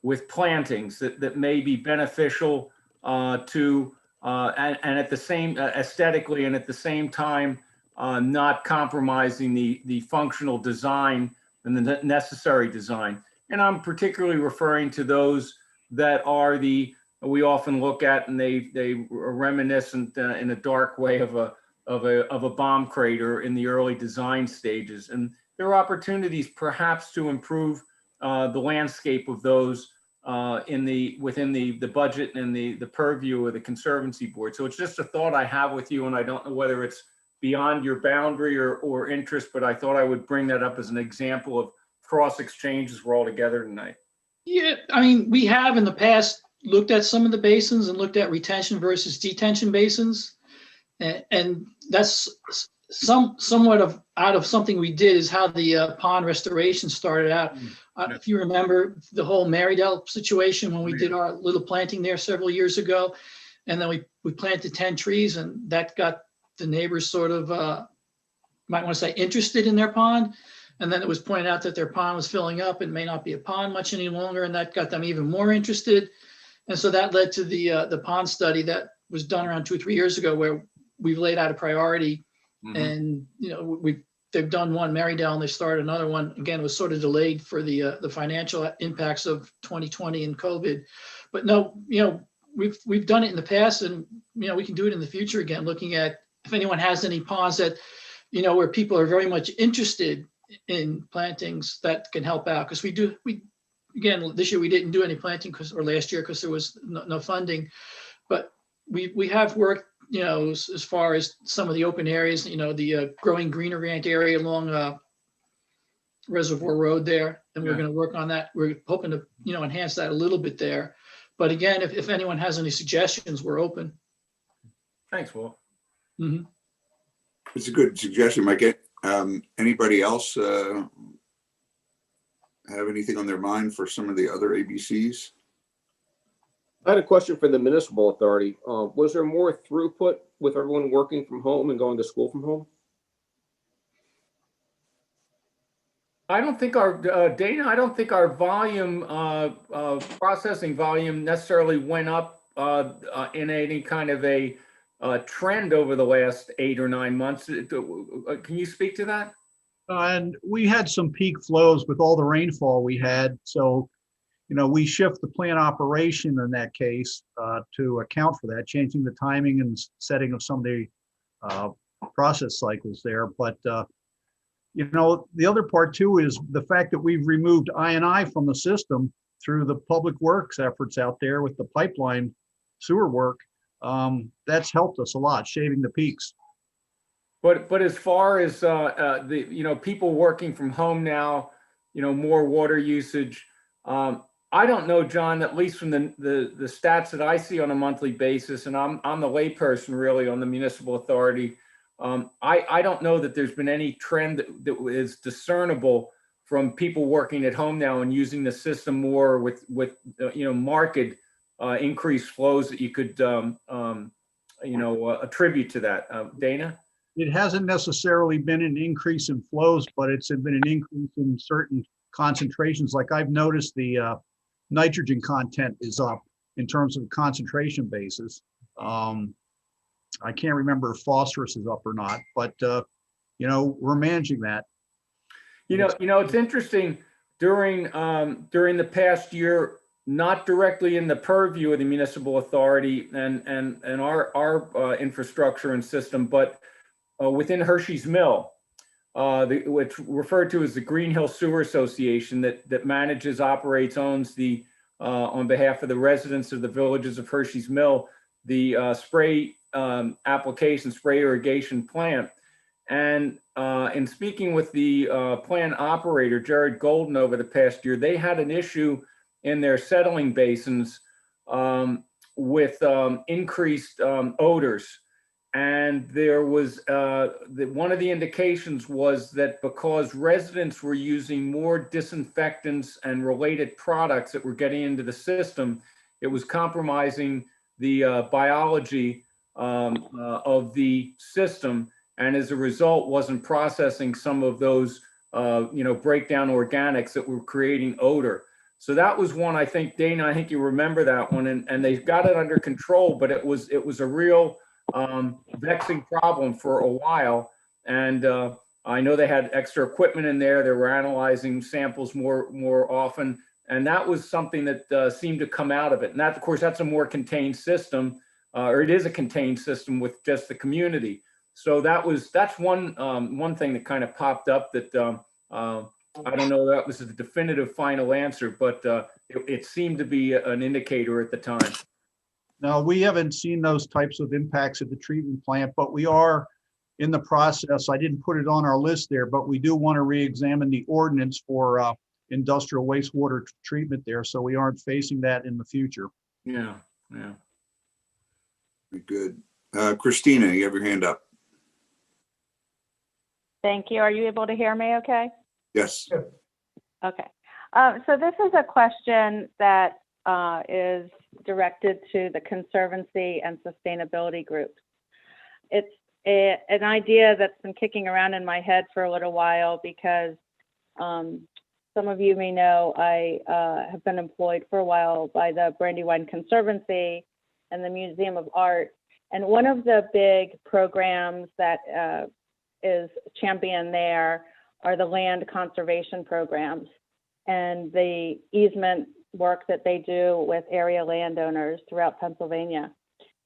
with plantings that may be beneficial to and at the same aesthetically, and at the same time not compromising the functional design and the necessary design. And I'm particularly referring to those that are we often look at, and they are reminiscent in a dark way of a bomb crater in the early design stages. And there are opportunities perhaps to improve the landscape of those within the budget and the purview of the Conservancy Board. So it's just a thought I have with you, and I don't know whether it's beyond your boundary or interest, but I thought I would bring that up as an example of cross exchanges. We're all together tonight. Yeah, I mean, we have in the past looked at some of the basins and looked at retention versus detention basins. And that's somewhat out of something we did, is how the pond restoration started out. If you remember the whole Marydale situation when we did our little planting there several years ago, and then we planted 10 trees, and that got the neighbors sort of, might want to say, interested in their pond. And then it was pointed out that their pond was filling up and may not be a pond much any longer, and that got them even more interested. And so that led to the pond study that was done around 2 or 3 years ago, where we've laid out a priority. And they've done one, Marydale, and they started another one. Again, it was sort of delayed for the financial impacts of 2020 and COVID. But no, we've done it in the past, and we can do it in the future again, looking at if anyone has any ponds that where people are very much interested in plantings that can help out. Because again, this year we didn't do any planting or last year because there was no funding, but we have worked as far as some of the open areas, the growing greener grant area along Reservoir Road there, and we're going to work on that. We're hoping to enhance that a little bit there. But again, if anyone has any suggestions, we're open. Thanks, Will. It's a good suggestion, Mike. Anybody else have anything on their mind for some of the other ABCs? I had a question for the municipal authority. Was there more throughput with everyone working from home and going to school from home? I don't think Dana, I don't think our volume, processing volume necessarily went up in any kind of a trend over the last 8 or 9 months. Can you speak to that? And we had some peak flows with all the rainfall we had. So, we shift the plant operation in that case to account for that, changing the timing and setting of some of the process cycles there. But, the other part too is the fact that we've removed I&I from the system through the public works efforts out there with the pipeline sewer work. That's helped us a lot, shaving the peaks. But as far as the people working from home now, more water usage. I don't know, John, at least from the stats that I see on a monthly basis, and I'm the layperson really on the municipal authority. I don't know that there's been any trend that is discernible from people working at home now and using the system more with marked increased flows that you could attribute to that. Dana? It hasn't necessarily been an increase in flows, but it's been an increase in certain concentrations. Like I've noticed the nitrogen content is up in terms of concentration basis. I can't remember if phosphorus is up or not, but we're managing that. It's interesting during the past year, not directly in the purview of the municipal authority and our infrastructure and system, but within Hershey's Mill, which referred to as the Green Hill Sewer Association, that manages, operates, owns the on behalf of the residents of the villages of Hershey's Mill, the spray irrigation plant. And in speaking with the plant operator, Jared Golden, over the past year, they had an issue in their settling basins with increased odors. And there was one of the indications was that because residents were using more disinfectants and related products that were getting into the system, it was compromising the biology of the system, and as a result wasn't processing some of those break down organics that were creating odor. So that was one, I think, Dana, I think you remember that one, and they've got it under control, but it was a real vexing problem for a while. And I know they had extra equipment in there. They were analyzing samples more often. And that was something that seemed to come out of it. And that, of course, that's a more contained system, or it is a contained system with just the community. So that's one thing that kind of popped up that I don't know that was the definitive final answer, but it seemed to be an indicator at the time. No, we haven't seen those types of impacts at the treatment plant, but we are in the process. I didn't put it on our list there, but we do want to re-examine the ordinance for industrial wastewater treatment there, so we aren't facing that in the future. Yeah. Very good. Christina, you have your hand up. Thank you. Are you able to hear me okay? Yes. Okay. So this is a question that is directed to the Conservancy and sustainability groups. It's an idea that's been kicking around in my head for a little while because some of you may know I have been employed for a while by the Brandywine Conservancy and the Museum of Art. And one of the big programs that is championed there are the land conservation programs and the easement work that they do with area landowners throughout Pennsylvania.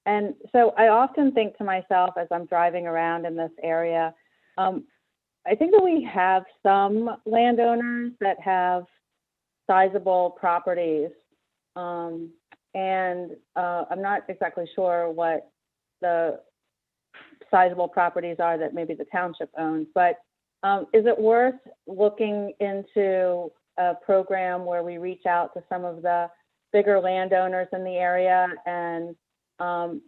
And so I often think to myself as I'm driving around in this area, I think that we have some landowners that have sizable properties. And I'm not exactly sure what the sizable properties are that maybe the township owns, but is it worth looking into a program where we reach out to some of the bigger landowners in the area and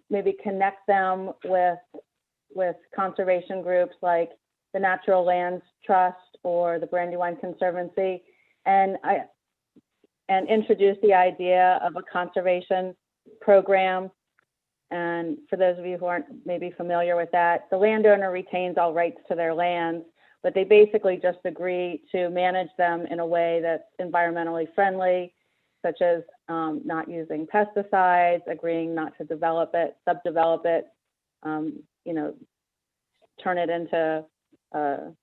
maybe connect them with conservation groups like the Natural Lands Trust or the Brandywine Conservancy, and introduce the idea of a conservation program? And for those of you who aren't maybe familiar with that, the landowner retains all rights to their lands, but they basically just agree to manage them in a way that's environmentally friendly, such as not using pesticides, agreeing not to develop it, subdevelop it, turn it into a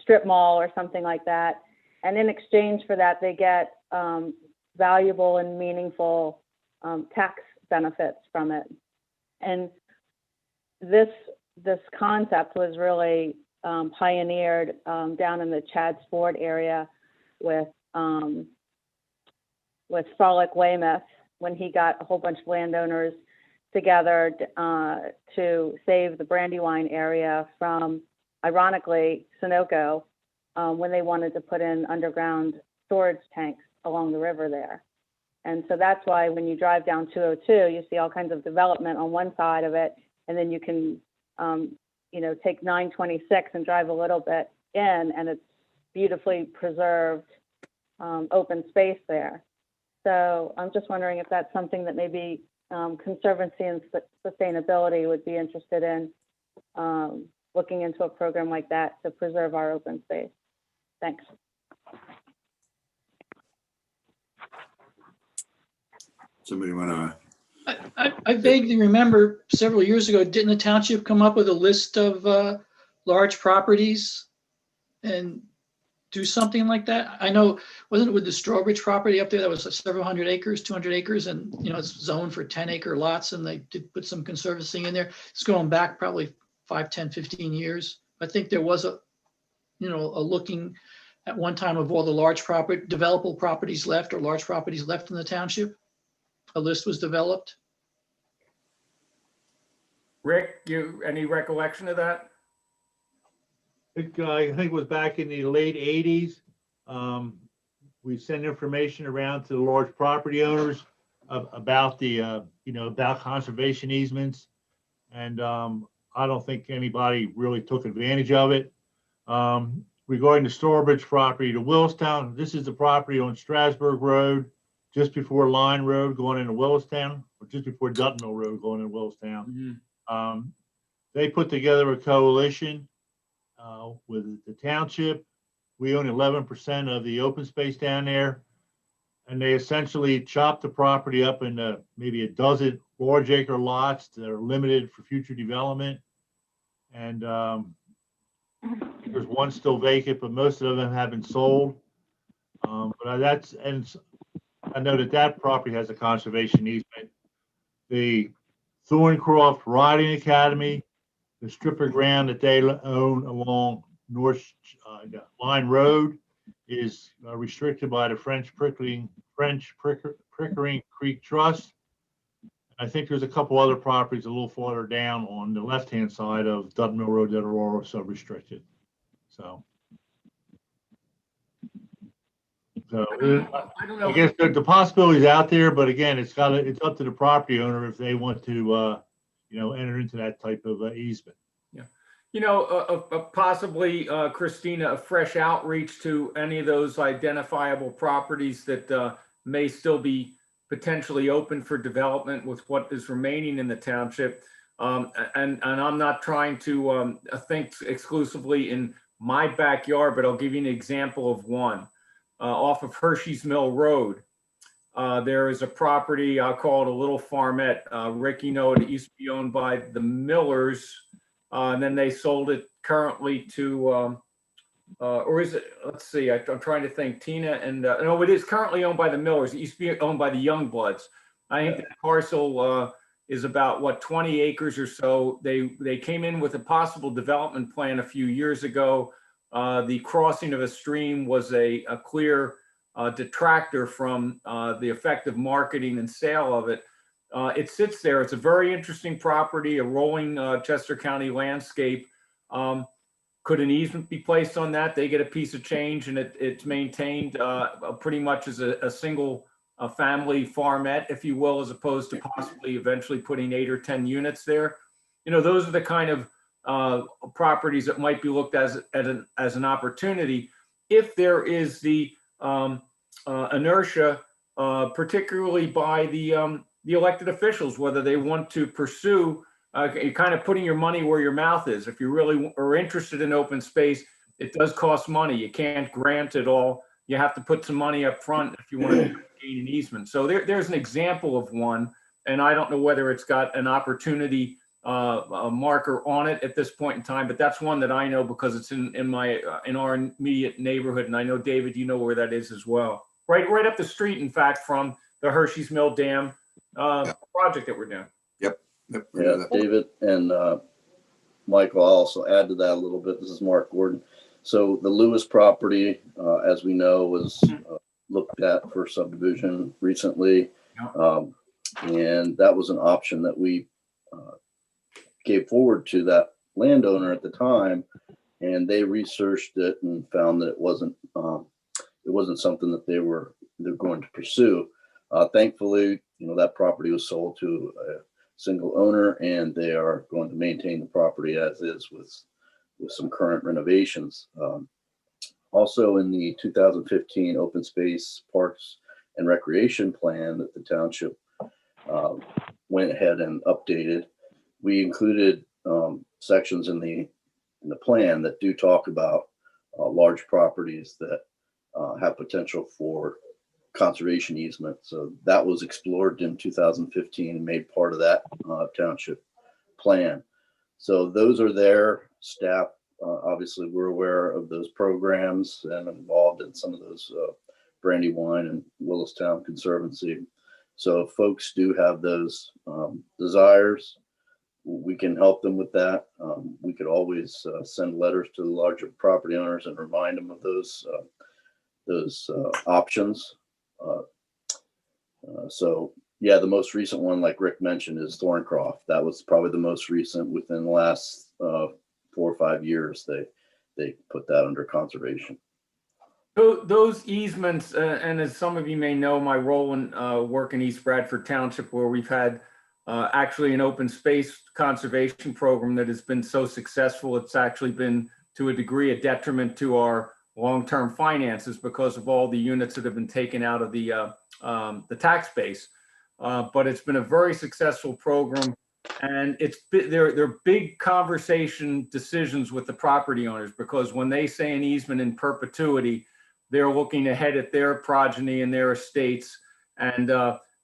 strip mall or something like that. And in exchange for that, they get valuable and meaningful tax benefits from it. And this concept was really pioneered down in the Chadds Ford area with Frolic Weymouth when he got a whole bunch of landowners together to save the Brandywine area from, ironically, Sunoco when they wanted to put in underground storage tanks along the river there. And so that's why when you drive down 202, you see all kinds of development on one side of it, and then you can, take 926 and drive a little bit in, and it's beautifully preserved open space there. So I'm just wondering if that's something that maybe Conservancy and Sustainability would be interested in looking into a program like that to preserve our open space. Thanks. Somebody want to? I vaguely remember several years ago, didn't the township come up with a list of large properties and do something like that? I know, wasn't it with the Strawbridge property up there that was several hundred acres, 200 acres, and it's zoned for 10-acre lots, and they did put some conservancy in there. It's going back probably 5, 10, 15 years. I think there was a looking at one time of all the large developable properties left or large properties left in the township. A list was developed. Rick, any recollection of that? I think it was back in the late 80s. We sent information around to the large property owners about the, about conservation easements. And I don't think anybody really took advantage of it. Regarding the Strawbridge property to Willistown, this is the property on Strasburg Road, just before Line Road going into Willistown, or just before Dutton Mill Road going into Willistown. Mm-hmm. They put together a coalition with the township, We own 11% of the open space down there. And they essentially chopped the property up into maybe a dozen large acre lots that are limited for future development. And there's one still vacant, but most of them have been sold. And I know that property has a conservation easement. The Thorncroft Riding Academy, the strip of ground that they own along North Line Road is restricted by the French Pickering Creek Trust. I think there's a couple other properties a little farther down on the left-hand side of Dutton Mill Road that are also restricted. So I don't know. I guess the possibility is out there, but again, it's up to the property owner if they want to, enter into that type of easement. Yeah. Possibly, Christina, a fresh outreach to any of those identifiable properties that may still be potentially open for development with what is remaining in the township. And I'm not trying to think exclusively in my backyard, but I'll give you an example of one. Off of Hershey's Mill Road, there is a property, I'll call it a little farmette. Rick, it used to be owned by the Millers, and then they sold it currently to, or is it, let's see, I'm trying to think, Tina, and no, it is currently owned by the Millers. It used to be owned by the Youngbloods. I think that parcel is about, 20 acres or so. They came in with a possible development plan a few years ago. The crossing of a stream was a clear detractor from the effective marketing and sale of it. It sits there. It's a very interesting property, a rolling Chester County landscape. Could an easement be placed on that? They get a piece of change, and it's maintained pretty much as a single family farmette, if you will, as opposed to possibly eventually putting 8 or 10 units there. Those are the kind of properties that might be looked at as an opportunity if there is the inertia, particularly by the elected officials, whether they want to pursue. You're kind of putting your money where your mouth is. If you really are interested in open space, it does cost money. You can't grant it all. You have to put some money up front if you want to gain an easement. So there's an example of one, and I don't know whether it's got an opportunity a marker on it at this point in time, but that's one that I know because it's in our immediate neighborhood, and I know, David, you know where that is as well. Right up the street, in fact, from the Hershey's Mill Dam project that we're doing. Yep. Yeah, David and Michael, I'll also add to that a little bit. This is Mark Gordon. So the Lewis property, as we know, was looked at for subdivision recently, and that was an option that we gave forward to that landowner at the time, and they researched it and found that it wasn't something that they're going to pursue. Thankfully, that property was sold to a single owner, and they are going to maintain the property as is with some current renovations. Also, in the 2015 Open Space Parks and Recreation Plan that the township went ahead and updated, we included sections in the plan that do talk about large properties that have potential for conservation easement. So that was explored in 2015 and made part of that township plan. So those are there. Staff, obviously, we're aware of those programs and involved in some of those Brandywine and Willistown Conservancy. So if folks do have those desires, we can help them with that. We could always send letters to the larger property owners and remind them of those options. So yeah, the most recent one, like Rick mentioned, is Thorncroft. That was probably the most recent within the last 4 or 5 years. They put that under conservation. Those easements, and as some of you may know, my role in work in East Bradford Township, where we've had actually an open space conservation program that has been so successful, it's actually been to a degree a detriment to our long-term finances because of all the units that have been taken out of the tax base. But it's been a very successful program And they're big conversation decisions with the property owners, because when they say an easement in perpetuity, they're looking ahead at their progeny and their estates, and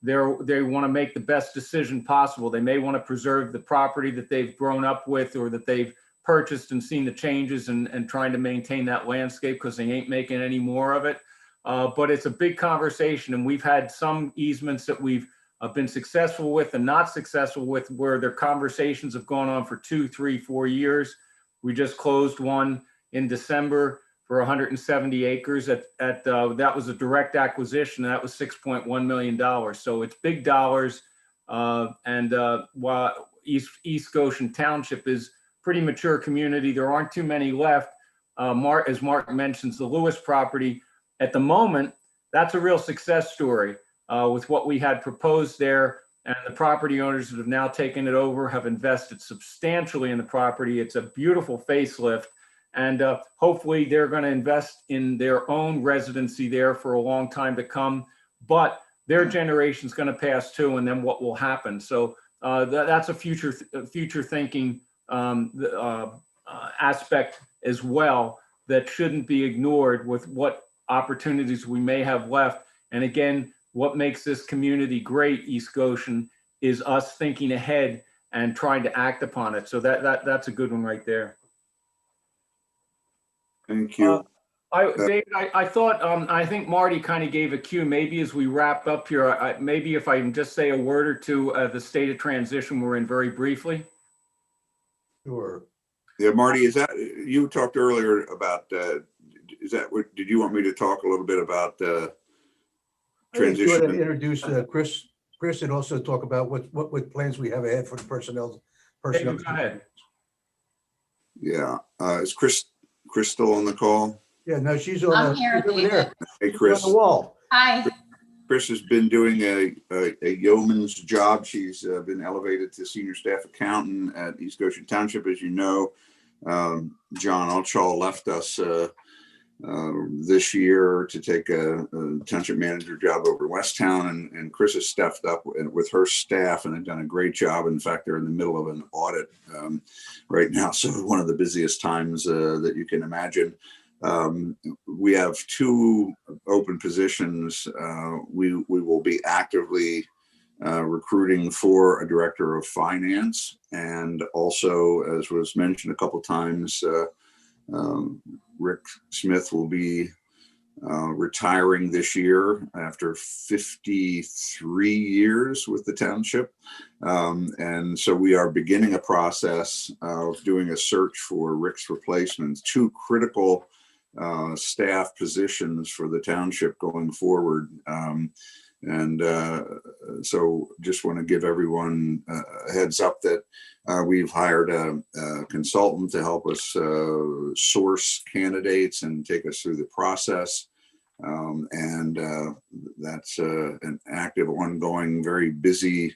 they want to make the best decision possible. They may want to preserve the property that they've grown up with or that they've purchased and seen the changes, and trying to maintain that landscape because they ain't making any more of it. But it's a big conversation, and we've had some easements that we've been successful with and not successful with, where their conversations have gone on for 2, 3, 4 years. We just closed one in December for 170 acres. That was a direct acquisition. And that was $6.1 million. So it's big dollars. While East Goshen Township is pretty mature community, there aren't too many left. As Mark mentions, the Lewis property at the moment, that's a real success story. With what we had proposed there, and the property owners that have now taken it over have invested substantially in the property. It's a beautiful facelift, and hopefully they're going to invest in their own residency there for a long time to come. But their generation is going to pass too, and then what will happen? So that's a future thinking aspect as well that shouldn't be ignored with what opportunities we may have left. And again, what makes this community great, East Goshen, is us thinking ahead and trying to act upon it. So that's a good one right there. Thank you. David, I thought, I think Marty kind of gave a cue. Maybe as we wrap up here, maybe if I can just say a word or two of the state of transition we're in very briefly. Sure. Yeah, Marty, is that, you talked earlier about, is that what, did you want me to talk a little bit about transition? Go ahead and introduce Chris, and also talk about what plans we have ahead for the personnel. David, go ahead. Yeah, is Chris still on the call? Yeah, no, she's on. I'm here, she's over David. there. Hey, Chris. She's on the wall. Hi. Chris has been doing a yeoman's job. She's been elevated to senior staff accountant at East Goshen Township, as you know. John Altshaw left us this year to take a township manager job over Westtown, and Chris has stepped up with her staff and have done a great job. In fact, they're in the middle of an audit right now, so one of the busiest times that you can imagine. We have 2 open positions. We will be actively recruiting for a director of finance, and also, as was mentioned a couple times, Rick Smith will be retiring this year after 53 years with the township. And so we are beginning a process of doing a search for Rick's replacements, 2 critical staff positions for the township going forward. So just want to give everyone a heads up that we've hired a consultant to help us source candidates and take us through the process. That's an active, ongoing, very busy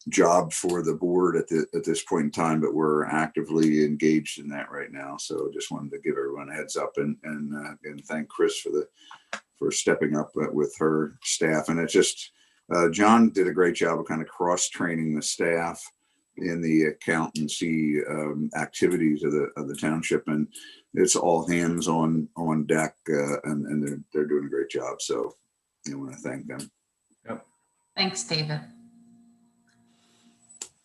job for the board at this point in time, but we're actively engaged in that right now. So just wanted to give everyone a heads up and thank Chris for stepping up with her staff. And it's just, John did a great job of kind of cross-training the staff in the accountancy activities of the township, and it's all hands on deck, and they're doing a great job. So I want to thank them. Yep. Thanks, David.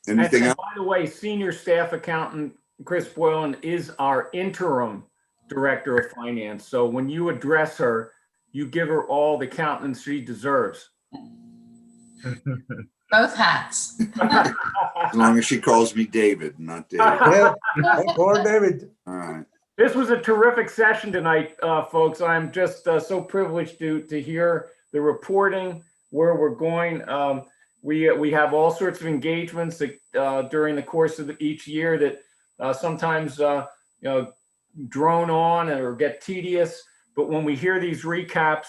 Anything else? By the way, senior staff accountant Chris Boylan is our interim director of finance. So when you address her, you give her all the countenance she deserves. Both hats. As long as she calls me David, not David. Yeah, or David. All right. This was a terrific session tonight, folks. I'm just so privileged to hear the reporting, where we're going. We have all sorts of engagements that, during the course of each year that sometimes drone on or get tedious. But when we hear these recaps,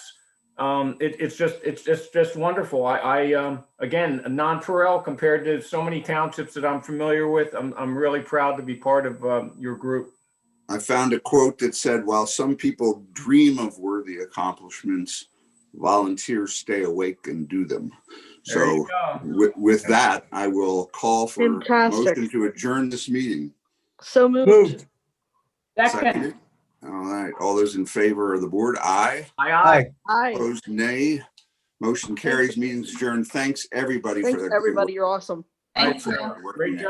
it's just wonderful. Again, a non-pareil compared to so many townships that I'm familiar with. I'm really proud to be part of your group. I found a quote that said, "While some people dream of worthy accomplishments, volunteers stay awake and do them." There you So go. with that, I will call for a Fantastic. motion to adjourn this meeting. So moved. Moved. Seconded. All right. All those in favor of the board, aye. Aye. Aye. Opposed, nay. Motion carries. Meeting's adjourned. Thanks, everybody, Thanks, for everybody. You're awesome. Thank you. working Great it. job.